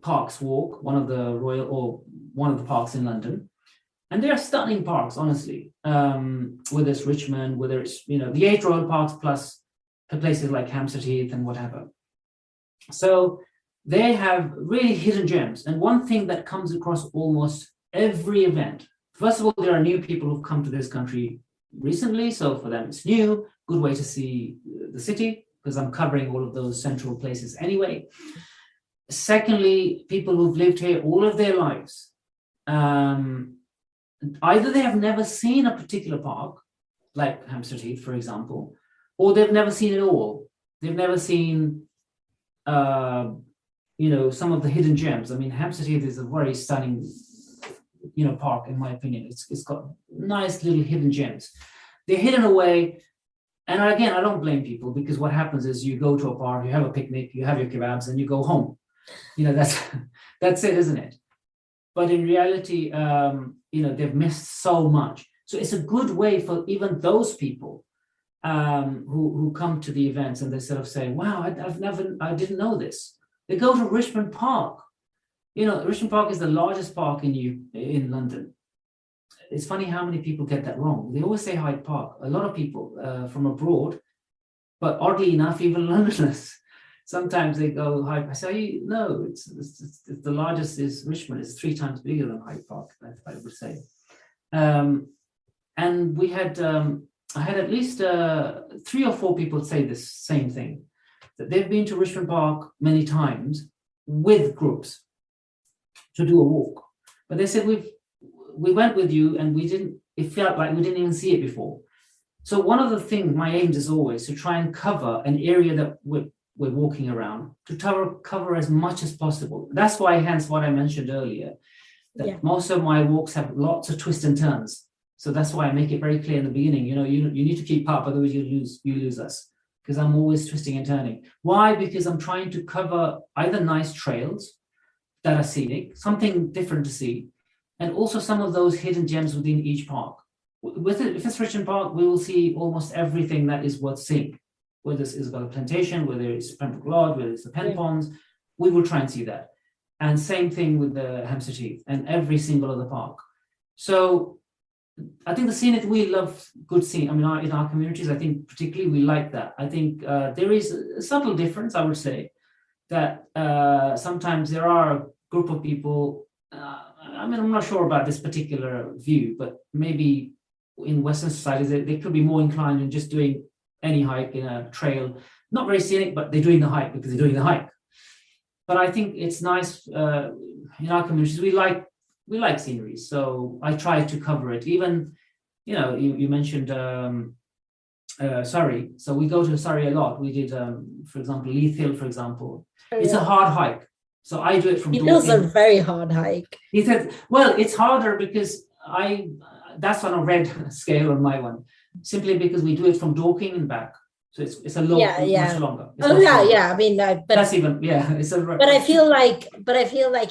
parks walk, one of the parks in London. And they're stunning parks, honestly. Whether it's Richmond, whether it's, the 8 royal parks plus places like Hampstead Heath and whatever. So they have really hidden gems. And one thing that comes across almost every event, first of all, there are new people who've come to this country recently. So for them, it's new, good way to see the city, because I'm covering all of those central places anyway. Secondly, people who've lived here all of their lives. Either they have never seen a particular park, like Hampstead Heath, for example, or they've never seen it all. They've never seen, some of the hidden gems. I mean, Hampstead Heath is a very stunning, park, in my opinion. It's got nice little hidden gems. They're hidden away. And again, I don't blame people, because what happens is you go to a park, you have a picnic, you have your kebabs, and you go home. That's it, isn't it? But in reality, they've missed so much. So it's a good way for even those people who come to the events and they sort of say, wow, I didn't know this. They go to Richmond Park. Richmond Park is the largest park in London. It's funny how many people get that wrong. They always say Hyde Park. A lot of people from abroad, but oddly enough, even Londoners, sometimes they go Hyde Park. I say, no, it's the largest is Richmond. It's 3 times bigger than Hyde Park, I would say. And we had, I had at least 3 or 4 people say this same thing, that they've been to Richmond Park many times with groups to do a walk. But they said, we went with you and it felt like we didn't even see it before. So one of the things, my aim is always to try and cover an area that we're walking around, to cover as much as possible. That's why, hence what I mentioned earlier, that most of my walks have lots of twists and turns. So that's why I make it very clear in the beginning, you need to keep up, otherwise you lose us, because I'm always twisting and turning. Why? Because I'm trying to cover either nice trails that are scenic, something different to see, and also some of those hidden gems within each park. If it's Richmond Park, we will see almost everything that is worth seeing, whether it's Isabella Plantation, whether it's Pembroke Lodge, whether it's the Pen Ponds, we will try and see that. And same thing with the Hampstead Heath and every single other park. So I think the scenic, we love good scene. I mean, in our communities, I think particularly we like that. I think there is a subtle difference, I would say, that sometimes there are a group of people, I mean, I'm not sure about this particular view, but maybe in Western societies, they could be more inclined in just doing any hike in a trail, not very scenic, but they're doing the hike because they're doing the hike. But I think it's nice in our communities, we like scenery. So I try to cover it. Even, you mentioned Surrey. So we go to Surrey a lot. We did, for example, Leith Hill, for example. It's a hard hike. So I do it from It was a Dorking. very hard hike. He said, well, it's harder because that's on a red scale on my one, simply because we do it from Dorking and back. So it's a lot, much longer. It's Oh yeah, longer. Yeah. I mean, but that's even, it's a. But I feel like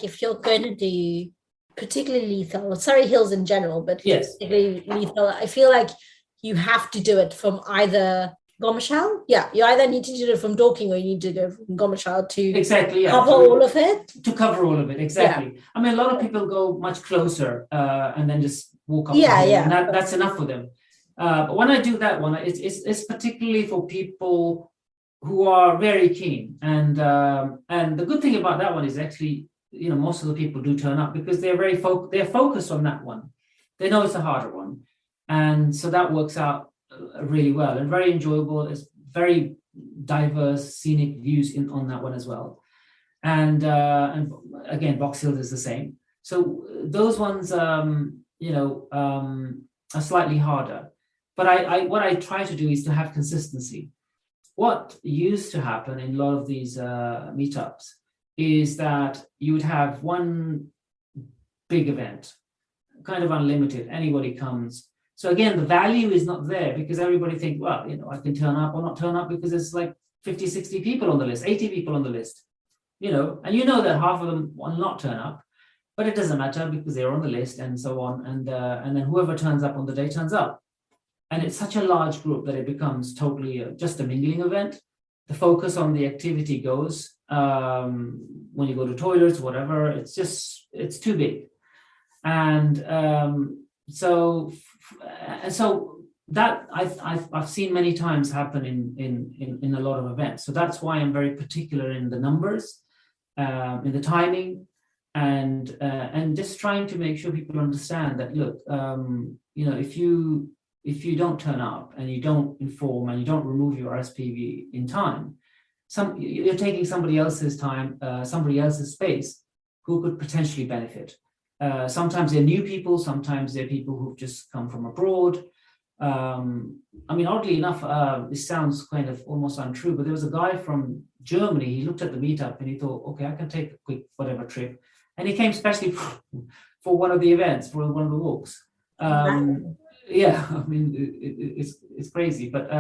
if you're going to do particularly lethal, Surrey Hills in general, but yes, particularly lethal, I feel like you have to do it from either Gomershall. Yeah, you either need to do it from Dorking or you need to go from Gomershall to cover all of it. To cover all of it, exactly. Yeah. I mean, a lot of people go much closer and then just walk up. And that's enough for them. But when I do that one, it's particularly for people who are very keen. And the good thing about that one is actually, most of the people do turn up because they're very they're focused on that one. They know it's a harder one. And so that works out really well and very enjoyable. It's very diverse scenic views on that one as well. And again, Box Hill is the same. So those ones, are slightly harder. But what I try to do is to have consistency. What used to happen in a lot of these meetups is that you would have one big event, kind of unlimited, anybody comes. So again, the value is not there because everybody thinks, well, I can turn up or not turn up because there's like 50, 60 people on the list, 80 people on the list, and that half of them will not turn up, but it doesn't matter because they're on the list and so on. And then whoever turns up on the day turns up. And it's such a large group that it becomes totally just a mingling event. The focus on the activity goes when you go to toilets, whatever, it's too big. And so that I've seen many times happen in a lot of events. So that's why I'm very particular in the numbers, in the timing, and just trying to make sure people understand that, look, if you don't turn up and you don't inform and you don't remove your SPV in time, you're taking somebody else's time, somebody else's space who could potentially benefit. Sometimes they're new people, sometimes they're people who've just come from abroad. I mean, oddly enough, this sounds kind of almost untrue, but there was a guy from Germany. He looked at the meetup and he thought, okay, I can take a quick whatever trip. And he came especially for one of the events, for one of the walks. Yeah, I mean, it's crazy, but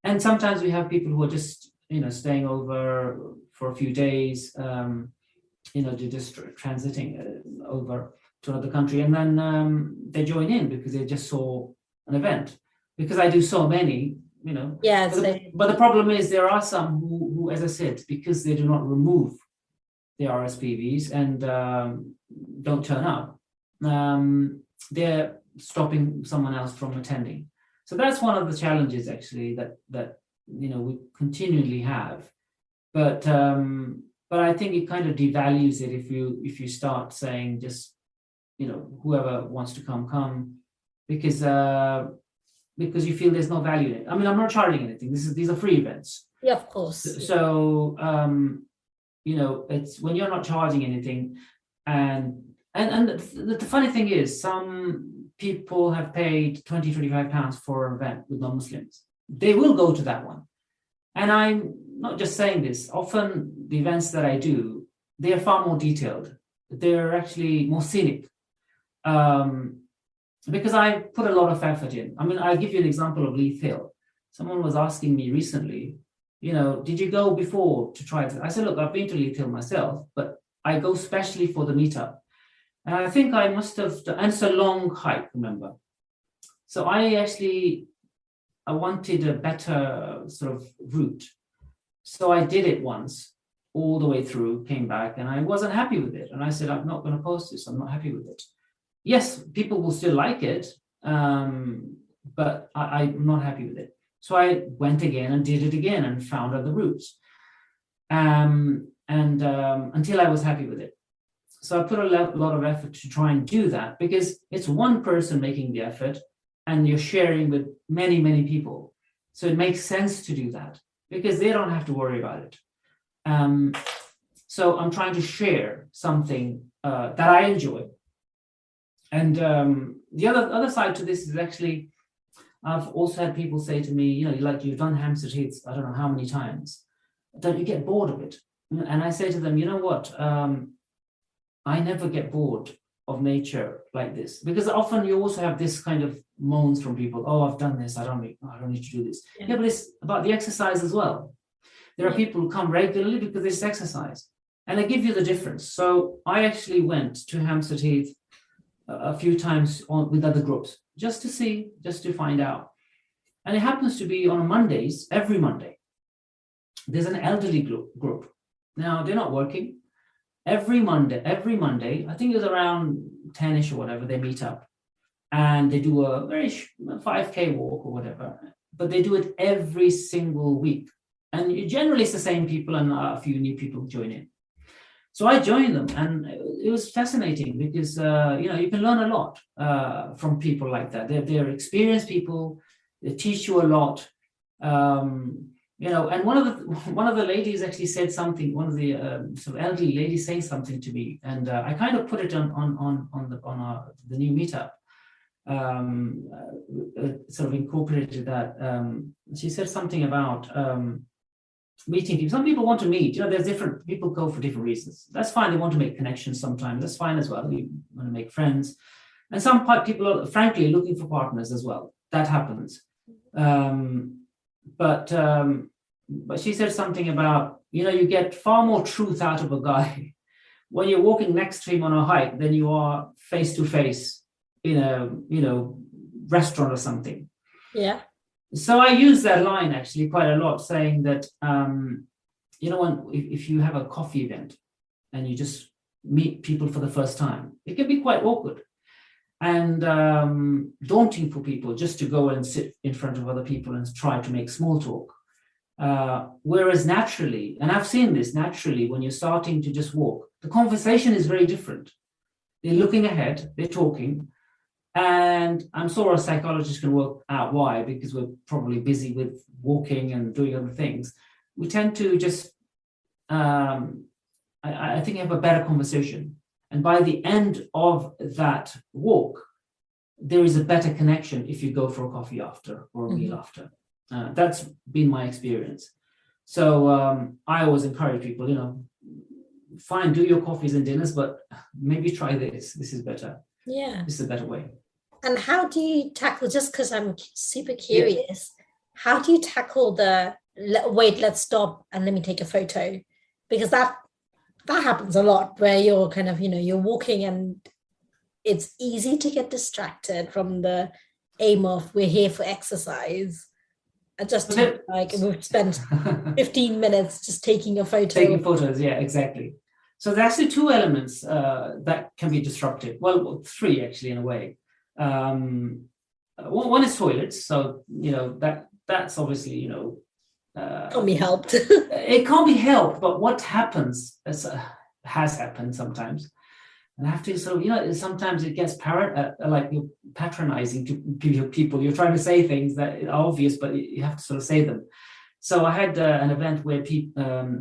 and sometimes we have people who are just staying over for a few days, they're just transiting over to another country, and then they join in because they just saw an event. Because I do so many, Yeah. But the problem is there are some who, as I said, because they do not remove the RSPVs and don't turn up, they're stopping someone else from attending. So that's one of the challenges actually that we continually have. But I think it kind of devalues it if you start saying just whoever wants to come because you feel there's no value in it. I mean, I'm not charging anything. These are free events. Yeah, of course. So it's when you're not charging anything, and the funny thing is some people have paid 20, 25 pounds for an event with non-Muslims. They will go to that one. And I'm not just saying this. Often the events that I do, they are far more detailed. They're actually more scenic. Because I put a lot of effort in. I mean, I'll give you an example of Leith Hill. Someone was asking me recently, did you go before to try it? I said, look, I've been to Leith Hill myself, but I go specially for the meetup. And I think I must have, and it's a long hike, remember. So I wanted a better sort of route. So I did it once. all the way through, came back, and I wasn't happy with it. And I said, I'm not going to post this. I'm not happy with it. Yes, people will still like it, but I'm not happy with it. So I went again and did it again and found other routes. Until I was happy with it. So I put a lot of effort to try and do that, because it's one person making the effort and you're sharing with many, many people. So it makes sense to do that because they don't have to worry about it. So I'm trying to share something that I enjoy. And the other side to this is actually, I've also had people say to me, like, you've done Hampstead Heath, I don't know how many times. Don't you get bored of it? And I say to them, you know what? I never get bored of nature like this, because often you also have this kind of moans from people. Oh, I've done this. I don't need to do this. Yeah, but it's about the exercise as well. There are people who come regularly because it's exercise, and I give you the difference. So I actually went to Hampstead Heath a few times with other groups, just to find out. And it happens to be on Mondays, every Monday. There's an elderly group. Now, they're not working. Every Monday, I think it was around 10-ish or whatever, they meet up. And they do a very 5K walk or whatever. But they do it every single week. And generally it's the same people, and a few new people join in. So I joined them, and it was fascinating because, you can learn a lot from people like that. They're experienced people. They teach you a lot. And one of the ladies actually said something. One of the sort of elderly ladies saying something to me, and I kind of put it on the new meetup. Sort of incorporated that. She said something about meeting people. Some people want to meet. There's different people go for different reasons. That's fine. They want to make connections sometimes. That's fine as well. You want to make friends, and some people are frankly looking for partners as well. That happens. But she said something about, you get far more truth out of a guy when you're walking next to him on a hike than you are face to face in a, restaurant or something. Yeah. So I use that line actually quite a lot, saying that, if you have a coffee event and you just meet people for the first time, it can be quite awkward and daunting for people just to go and sit in front of other people and try to make small talk. Whereas naturally, and I've seen this naturally, when you're starting to just walk, the conversation is very different. They're looking ahead, they're talking, and I'm sure a psychologist can work out why, because we're probably busy with walking and doing other things. We tend to just, I think, have a better conversation. And by the end of that walk, there is a better connection if you go for a coffee after or a meal after. That's been my experience. So I always encourage people, fine, do your coffees and dinners, but maybe try this. This is better. Yeah. This is a better way. And how do you tackle, just because I'm super curious, how do you tackle the, wait, let's stop and let me take a photo? Because that happens a lot, where you're kind of, you're walking and it's easy to get distracted from the aim of we're here for exercise. Just we've spent 15 minutes just taking a photo. Taking photos, yeah, exactly. So there's actually two elements that can be disruptive. Well, three actually, in a way. One is toilets. So that's obviously can't be helped. It can't be helped. But what happens has happened sometimes. And I have to sort of, sometimes it gets like you're patronizing to people. You're trying to say things that are obvious, but you have to sort of say them. So I had an event where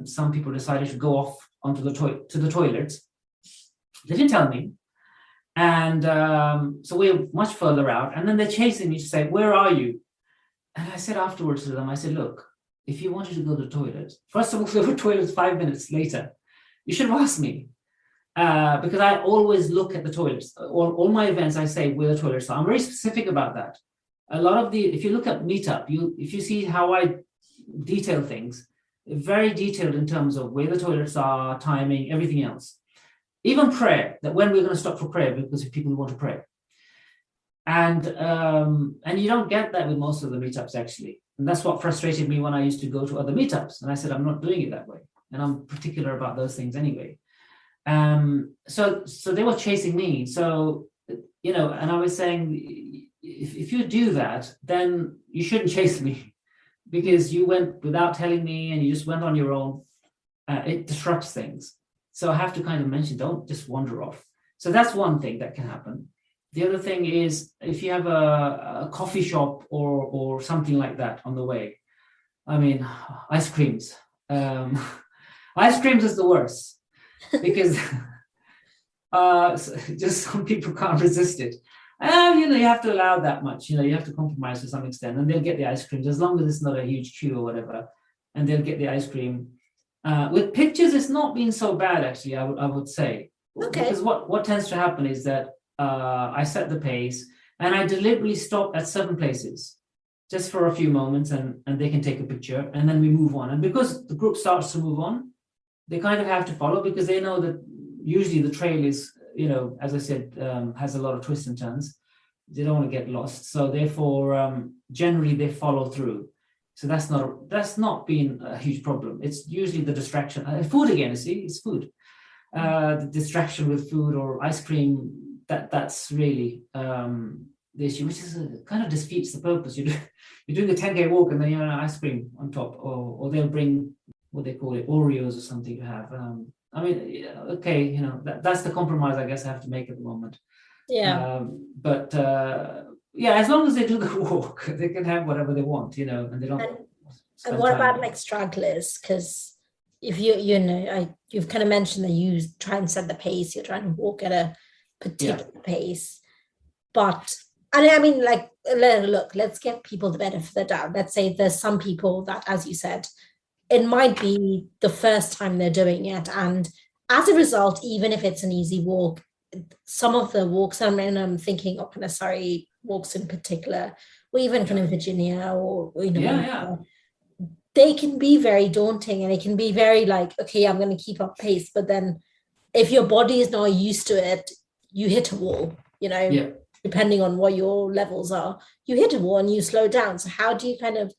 some people decided to go off onto the toilets. They didn't tell me. And so we're much further out. And then they're chasing me to say, where are you? And I said afterwards to them, I said, look, if you wanted to go to the toilet, first of all, there were toilets 5 minutes later. You should have asked me. Because I always look at the toilets. All my events, I say where the toilets are. I'm very specific about that. A lot of if you look at Meetup, if you see how I detail things, very detailed in terms of where the toilets are, timing, everything else. Even prayer, that when we're going to stop for prayer, because if people want to pray. And you don't get that with most of the meetups, actually. And that's what frustrated me when I used to go to other meetups. And I said, I'm not doing it that way. and I'm particular about those things anyway. So they were chasing me. So, and I was saying, if you do that, then you shouldn't chase me, because you went without telling me and you just went on your own. It disrupts things. So I have to kind of mention, don't just wander off. So that's one thing that can happen. The other thing is, if you have a coffee shop or something like that on the way, I mean, ice creams. Ice creams is the worst, because just some people can't resist it. You have to allow that much. You have to compromise to some extent, and they'll get the ice creams as long as it's not a huge queue or whatever, and they'll get the ice cream. With pictures, it's not been so bad, actually, I would say. Okay. Because what tends to happen is that I set the pace, and I deliberately stop at certain places just for a few moments, and they can take a picture, and then we move on. And because the group starts to move on, they kind of have to follow, because they know that usually the trail is, as I said, has a lot of twists and turns. They don't want to get lost. So therefore, generally they follow through. So that's not been a huge problem. It's usually the distraction. Food again, it's food. The distraction with food or ice cream, that's really the issue, which is kind of defeats the purpose. You're doing a 10K walk and then you have ice cream on top, or they'll bring what they call it, Oreos or something to have. Okay, that's the compromise I guess I have to make at the moment. Yeah. Yeah, as long as they do the walk, they can have whatever they want, and they don't. And what about like stragglers? Because if you've kind of mentioned that you try and set the pace, you're trying to walk at a particular pace, but I mean, like, look, let's give people the benefit of the doubt. Let's say there's some people that, as you said, it might be the first time they're doing it, and as a result, even if it's an easy walk, some of the walks, I'm thinking of kind of Surrey walks in particular, or even kind of Virginia, or they can be very daunting, and it can be very like, okay, I'm going to keep up pace, but then if your body is not used to it, you hit a wall, depending on what your levels are, you hit a wall and you slow down. So how do you kind of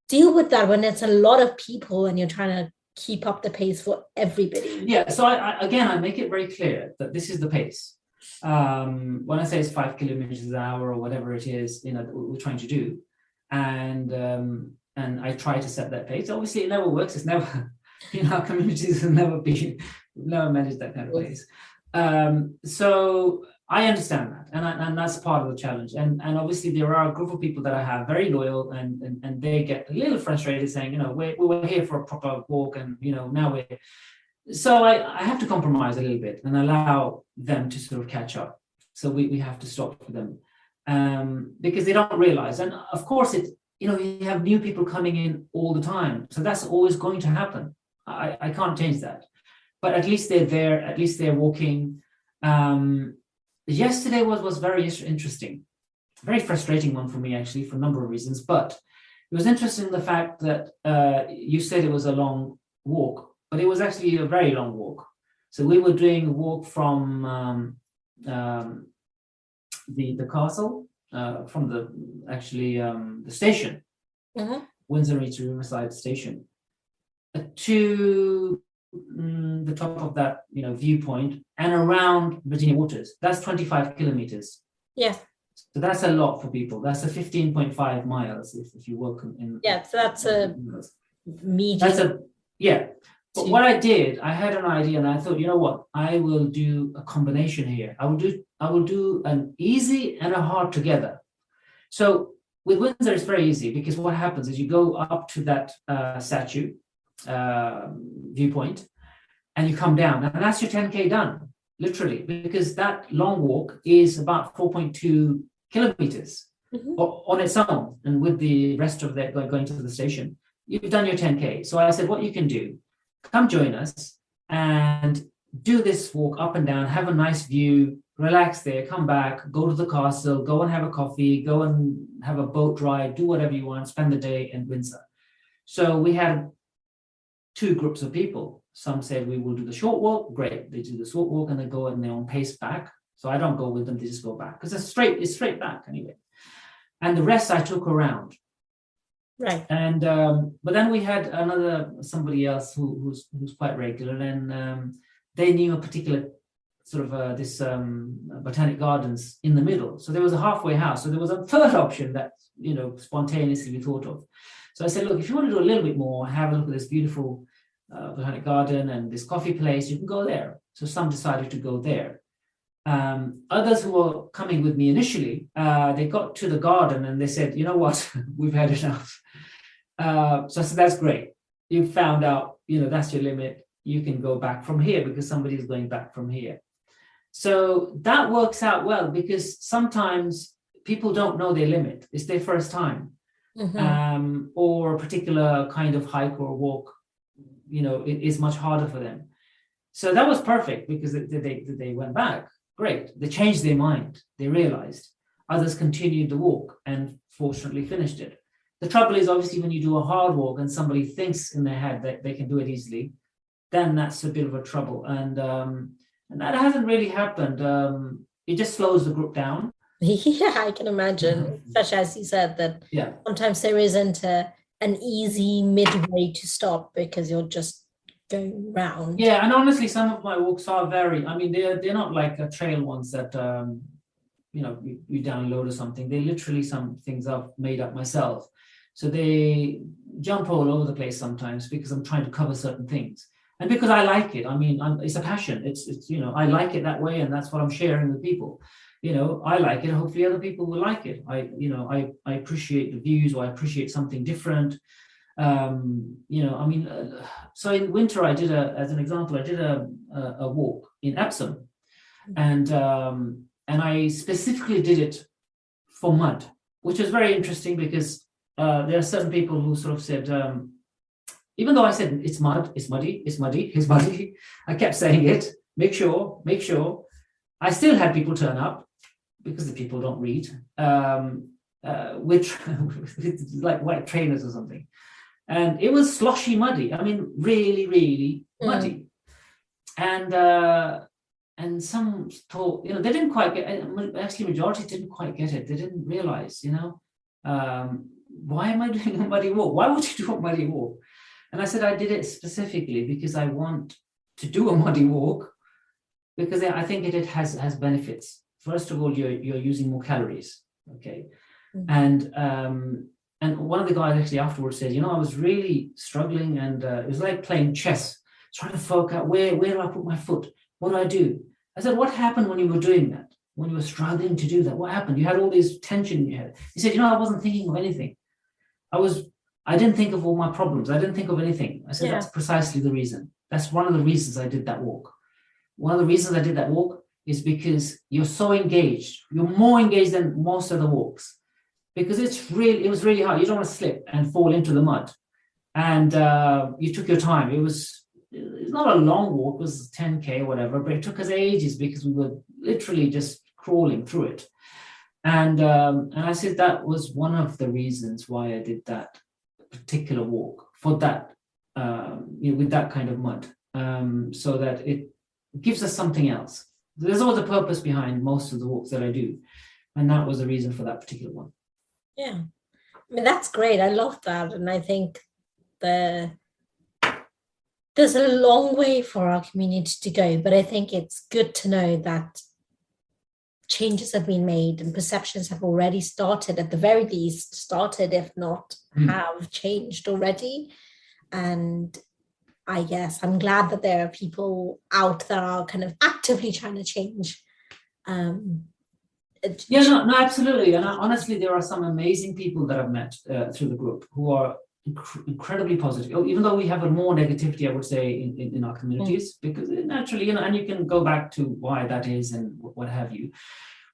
deal with that when it's a lot of people and you're trying to keep up the pace for everybody? Yeah, so I make it very clear that this is the pace. When I say it's 5 kilometers an hour or whatever it is, we're trying to do, and I try to set that pace. Obviously, it never works. It's never, our communities have never managed that kind of pace. So I understand that, and that's part of the challenge. And obviously there are a group of people that I have very loyal, and they get a little frustrated saying, we were here for a proper walk, and now we're. So I have to compromise a little bit and allow them to sort of catch up. So we have to stop for them, because they don't realize. And of course, you have new people coming in all the time, so that's always going to happen. I can't change that, but at least they're there. At least they're walking. Yesterday was very interesting, very frustrating one for me, actually, for a number of reasons. But it was interesting, the fact that you said it was a long walk, but it was actually a very long walk. So we were doing a walk from the castle, from the station, Windsor Reach Riverside Station, to the top of that viewpoint and around Virginia Waters. That's 25 kilometers. Yeah. So that's a lot for people. That's a 15.5 miles if you work in. Yeah, so that's a medium. But what I did, I had an idea, and I thought, what? I will do a combination here. I will do an easy and a hard together. So with Windsor, it's very easy, because what happens is you go up to that statue viewpoint, and you come down, and that's your 10K done, literally, because that long walk is about 4.2 kilometers on its own, and with the rest of that going to the station, you've done your 10K. So I said, what you can do, come join us and do this walk up and down, have a nice view, relax there, come back, go to the castle, go and have a coffee, go and have a boat ride, do whatever you want, spend the day in Windsor. So we had two groups of people. Some said we will do the short walk. Great, they do the short walk and they go in their own pace back. So I don't go with them; they just go back, because it's straight back anyway. And the rest I took around. Right. And but then we had somebody else who's quite regular, and they knew a particular sort of this botanic gardens in the middle. So there was a halfway house. So there was a third option that spontaneously we thought of. So I said, look, if you want to do a little bit more, have a look at this beautiful botanic garden and this coffee place, you can go there. So some decided to go there. Others who were coming with me initially, they got to the garden and they said, you know what, we've had enough. So I said, that's great. You found out, that's your limit. You can go back from here because somebody is going back from here. So that works out well because sometimes people don't know their limit. It's their first time. Mm-hmm. Or a particular kind of hike or walk, it is much harder for them. So that was perfect because they went back. Great. They changed their mind. They realized. Others continued the walk and fortunately finished it. The trouble is obviously when you do a hard walk and somebody thinks in their head that they can do it easily, then that's a bit of a trouble. And that hasn't really happened. It just slows the group down. Yeah, I can imagine, especially as you said, that sometimes there isn't an easy midway to stop because you're just going round. Yeah, and honestly, some of my walks are they're not like trail ones that you download or something. They're literally some things I've made up myself. So they jump all over the place sometimes because I'm trying to cover certain things. And because I like it, it's a passion. It's I like it that way, and that's what I'm sharing with people. I like it. Hopefully, other people will like it. I appreciate the views, or I appreciate something different. So in winter, as an example, I did a walk in Epsom, and I specifically did it for mud, which was very interesting because there are certain people who sort of said. Even though I said it's mud, it's muddy, it's muddy, it's muddy, I kept saying it. Make sure. I still had people turn up because the people don't read with like white trainers or something, and it was sloshy muddy. Really, really muddy, and some thought they didn't quite get. Actually, majority didn't quite get it. They didn't realize, why am I doing a muddy walk? Why would you do a muddy walk? And I said I did it specifically because I want to do a muddy walk because I think it has benefits. First of all, you're using more calories, okay? Mm-hmm. And one of the guys actually afterwards said, I was really struggling, and it was like playing chess, trying to focus out where do I put my foot? What do I do? I said, what happened when you were doing that? When you were struggling to do that? What happened? You had all this tension in your head. He said, I wasn't thinking of anything. I didn't think of all my problems. I didn't think of anything. I said, That's precisely the reason. That's one of the reasons I did that walk. One of the reasons I did that walk is because you're so engaged. You're more engaged than most of the walks because it was really hard. You don't want to slip and fall into the mud. And you took your time. It's not a long walk. It was 10K or whatever, but it took us ages because we were literally just crawling through it. And I said that was one of the reasons why I did that particular walk for that with that kind of mud, so that it gives us something else. There's always a purpose behind most of the walks that I do, and that was the reason for that particular one. Yeah, that's great. I love that, and I think there's a long way for our community to go, but I think it's good to know that changes have been made and perceptions have already started, at the very least started, if not have changed already. And I guess I'm glad that there are people out that are kind of actively trying to change. No, absolutely. And honestly, there are some amazing people that I've met through the group who are incredibly positive, even though we have a more negativity, I would say, in our communities, because naturally, and you can go back to why that is and what have you.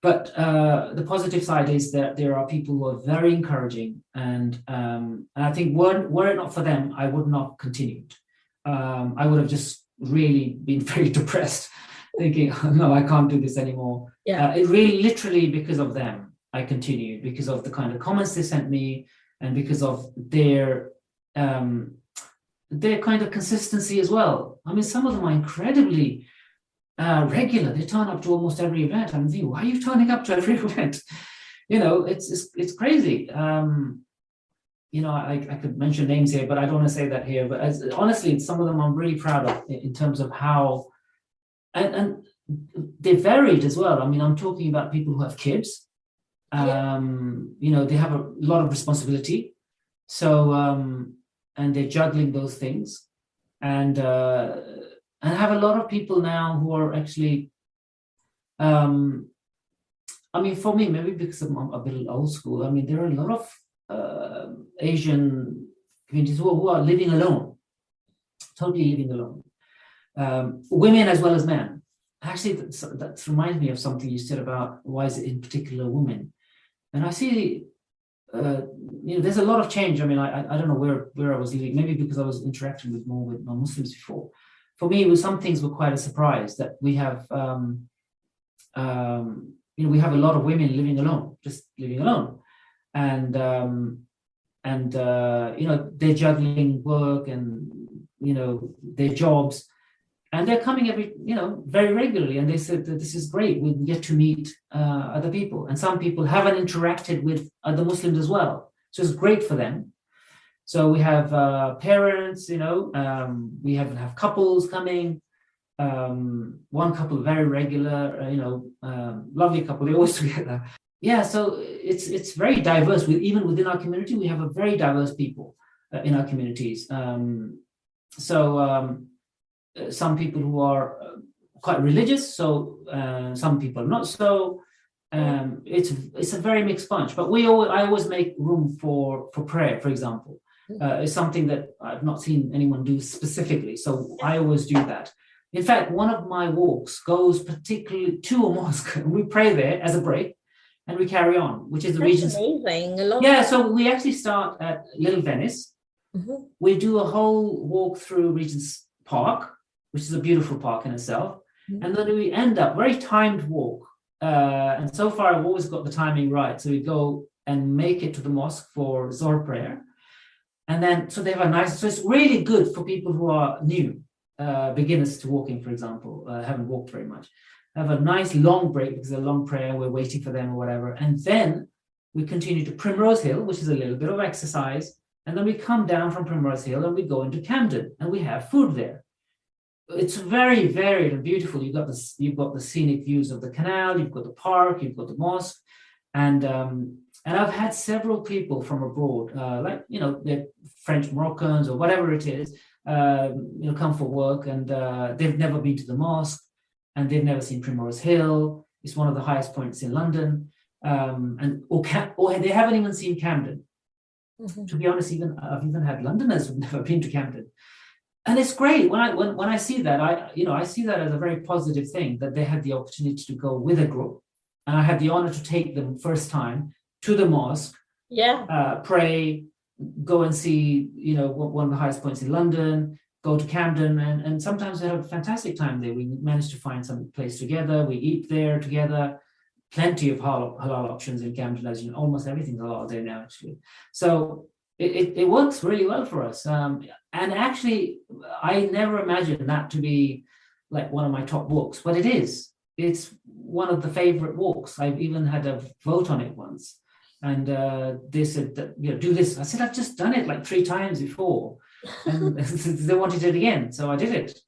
But the positive side is that there are people who are very encouraging, and I think were it not for them, I would not have continued. I would have just really been very depressed, thinking, no, I can't do this anymore. Yeah. It really, literally, because of them, I continued, because of the kind of comments they sent me, and because of their kind of consistency as well. Some of them are incredibly regular. They turn up to almost every event. I'm thinking, why are you turning up to every event? It's crazy. I could mention names here, but I don't want to say that here. But honestly, some of them I'm really proud of in terms of how, and they varied as well. I mean, I'm talking about people who have kids. They have a lot of responsibility. So, and they're juggling those things. And I have a lot of people now who are actually, for me, maybe because I'm a bit old school, there are a lot of Asian communities who are living alone, totally living alone, women as well as men. Actually, that reminds me of something you said about why is it in particular women. And I see, there's a lot of change. I don't know where I was living, maybe because I was interacting with non-Muslims before. For me, some things were quite a surprise that we have, we have a lot of women living alone, just living alone. And they're juggling work and, their jobs. And they're coming very regularly. And they said that this is great. We get to meet other people. And some people haven't interacted with other Muslims as well. So it's great for them. So we have parents, we have couples coming. One couple, very regular, lovely couple. They always together. Yeah, so it's very diverse. Even within our community, we have a very diverse people in our communities. Some people who are quite religious, so some people not so. It's a very mixed bunch. But I always make room for prayer, for example. It's something that I've not seen anyone do specifically, so I always do that. In fact, one of my walks goes particularly to a mosque, and we pray there as a break, and we carry on, which is the Regent's. Amazing. So we actually start at Little Venice. Mm-hmm. We do a whole walk through Regent's Park, which is a beautiful park in itself. Mm-hmm. And then we end up, very timed walk. And so far, I've always got the timing right. So we go and make it to the mosque for Zohar prayer. And then, so they have so it's really good for people who are new, beginners to walking, for example, haven't walked very much. Have a nice long break because a long prayer, we're waiting for them or whatever. And then we continue to Primrose Hill, which is a little bit of exercise. And then we come down from Primrose Hill and we go into Camden and we have food there. It's very varied and beautiful. You've got the scenic views of the canal, you've got the park, you've got the mosque. And I've had several people from abroad, they're French Moroccans or whatever it is, come for work, and they've never been to the mosque, and they've never seen Primrose Hill. It's one of the highest points in London, or they haven't even seen Camden. Mm-hmm. To be honest, I've even had Londoners who've never been to Camden, and it's great when I see that. I see that as a very positive thing that they had the opportunity to go with a group, and I had the honor to take them first time to the mosque, pray, go and see, one of the highest points in London, go to Camden, and sometimes we have a fantastic time there. We manage to find some place together, we eat there together, plenty of halal options in Camden, as you know, almost everything's halal there now, actually. So it works really well for us. And actually, I never imagined that to be like one of my top walks, but it is. It's one of the favorite walks. I've even had a vote on it once. And they said that, do this. I said, I've just done it like 3 times before. And they wanted it again. So I did it.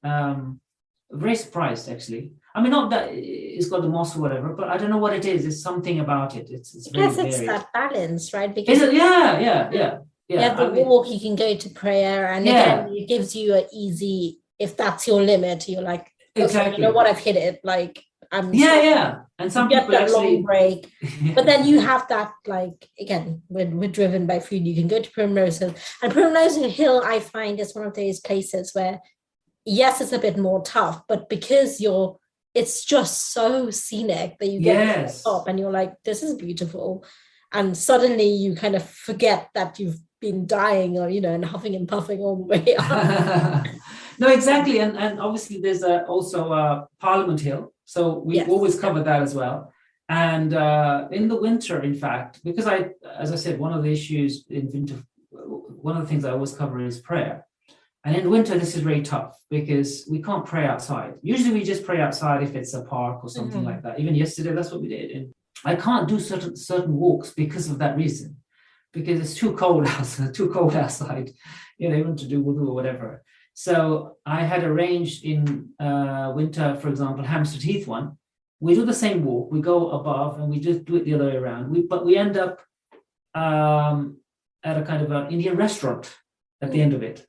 Very surprised, actually. Not that it's got the mosque or whatever, but I don't know what it is. There's something about it. It's very varied. It's that balance, right? Because yeah. You have the walk, you can go to prayer, and again, it gives you an easy, if that's your limit, you're like, okay, exactly. You know what, I've hit it. Like, and some people that actually long break, but then you have that, like, again, we're driven by food. You can go to Primrose Hill, and Primrose Hill, I find, is one of those places where, yes, it's a bit more tough, but because it's just so scenic that you get to the top, and you're like, this is beautiful, and suddenly you kind of forget that you've been dying or and huffing and puffing all the way up. No, exactly, and obviously there's also Parliament Hill. So we always cover that as well. And in the winter, in fact, because as I said, one of the issues in winter, one of the things I always cover is prayer. And in winter, this is really tough because we can't pray outside. Usually we just pray outside if it's a park or something like that. Even yesterday, that's what we did. And I can't do certain walks because of that reason. because it's too cold outside, even to do wudu or whatever. So I had arranged in winter, for example, Hampstead Heath one. We do the same walk. We go above and we just do it the other way around. But we end up at a kind of an Indian restaurant at the end of it,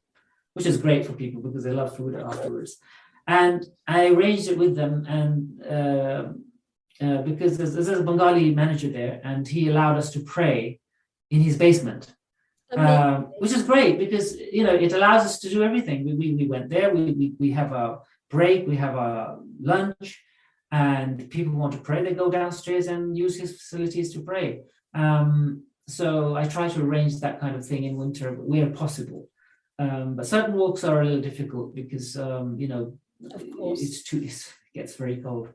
which is great for people because they love food afterwards. And I arranged it with them, and because there's a Bengali manager there, and he allowed us to pray in his basement, which is great because it allows us to do everything. We went there. We have a break. We have a lunch, and people want to pray. They go downstairs and use his facilities to pray. So I try to arrange that kind of thing in winter where possible. But certain walks are a little difficult because it gets very cold.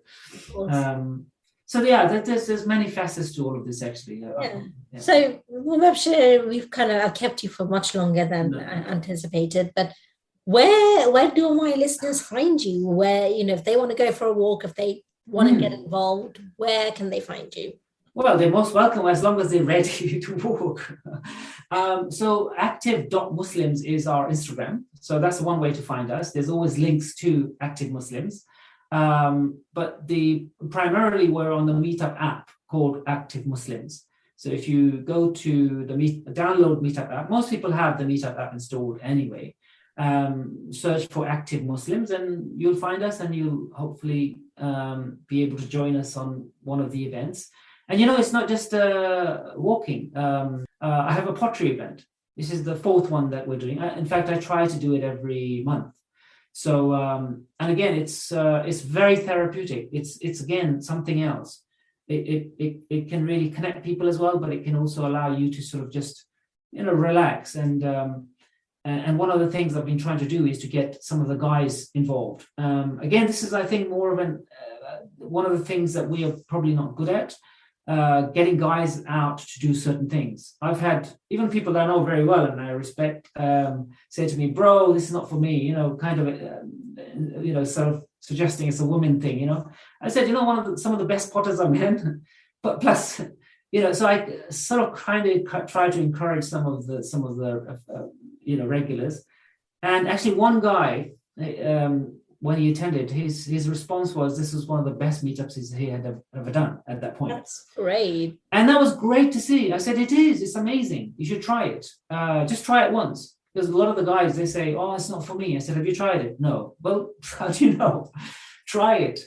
So yeah, there's many facets to all of this actually. Yeah. So we've kind of kept you for much longer than anticipated, but where do my listeners find you? Where, if they want to go for a walk, if they want to get involved, where can they find you? Well, they're most welcome as long as they're ready to walk. So active.muslims is our Instagram. So that's one way to find us. There's always links to Active Muslims. But primarily we're on the Meetup app called Active Muslims. So if you go to download Meetup app, most people have the Meetup app installed anyway. Search for Active Muslims and you'll find us, and you'll hopefully be able to join us on one of the events. And it's not just walking. I have a pottery event. This is the fourth one that we're doing. In fact, I try to do it every month. So, and again, it's very therapeutic. It's again something else. It can really connect people as well, but it can also allow you to sort of just relax. And one of the things I've been trying to do is to get some of the guys involved. Again, this is, I think, more of one of the things that we are probably not good at. Getting guys out to do certain things. I've had even people that I know very well and I respect say to me, "Bro, this is not for me," kind of, sort of suggesting it's a woman thing, I said, some of the best potters are men, but plus, so I sort of kind of try to encourage some of the regulars. And actually one guy, when he attended, his response was, this was one of the best meetups he had ever done at that point. That's great. And that was great to see. I said, it's amazing. You should try it. Just try it once. Because a lot of the guys, they say, oh, it's not for me. I said, have you tried it? No. Well, how do you know? Try it.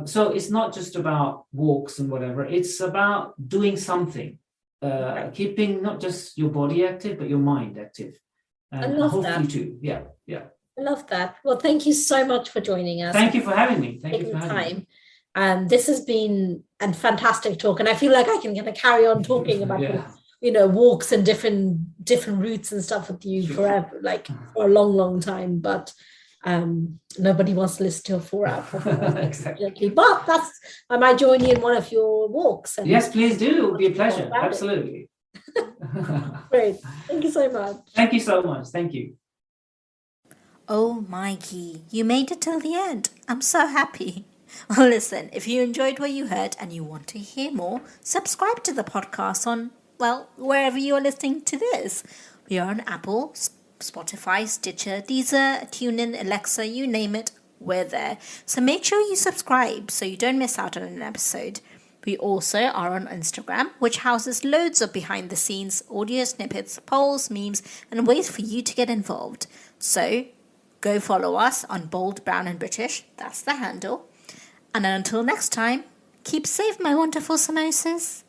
So it's not just about walks and whatever. It's about doing something. Keeping not just your body active, but your mind active. And hopefully that too. Yeah. I love that. Well, thank you so much for joining us. Thank you for having me. Thank you for having me. This has been a fantastic talk, and I feel like I can kind of carry on talking about walks and different routes and stuff with you forever, like for a long time. But nobody wants to listen to a 4-hour podcast. Exactly. But I might join you in one of your walks. Yes, please do. It would be a pleasure. Absolutely. Great. Thank you so much. Thank you so much. Thank you. Oh, Mikey, you made it till the end. I'm so happy. Well, listen, if you enjoyed what you heard and you want to hear more, subscribe to the podcast on, wherever you are listening to this. We are on Apple, Spotify, Stitcher, Deezer, TuneIn, Alexa, you name it, we're there. So make sure you subscribe so you don't miss out on an episode. We also are on Instagram, which houses loads of behind-the-scenes audio snippets, polls, memes, and ways for you to get involved. So go follow us on Bold, Brown and British. That's the handle. And until next time, keep safe, my wonderful samosas.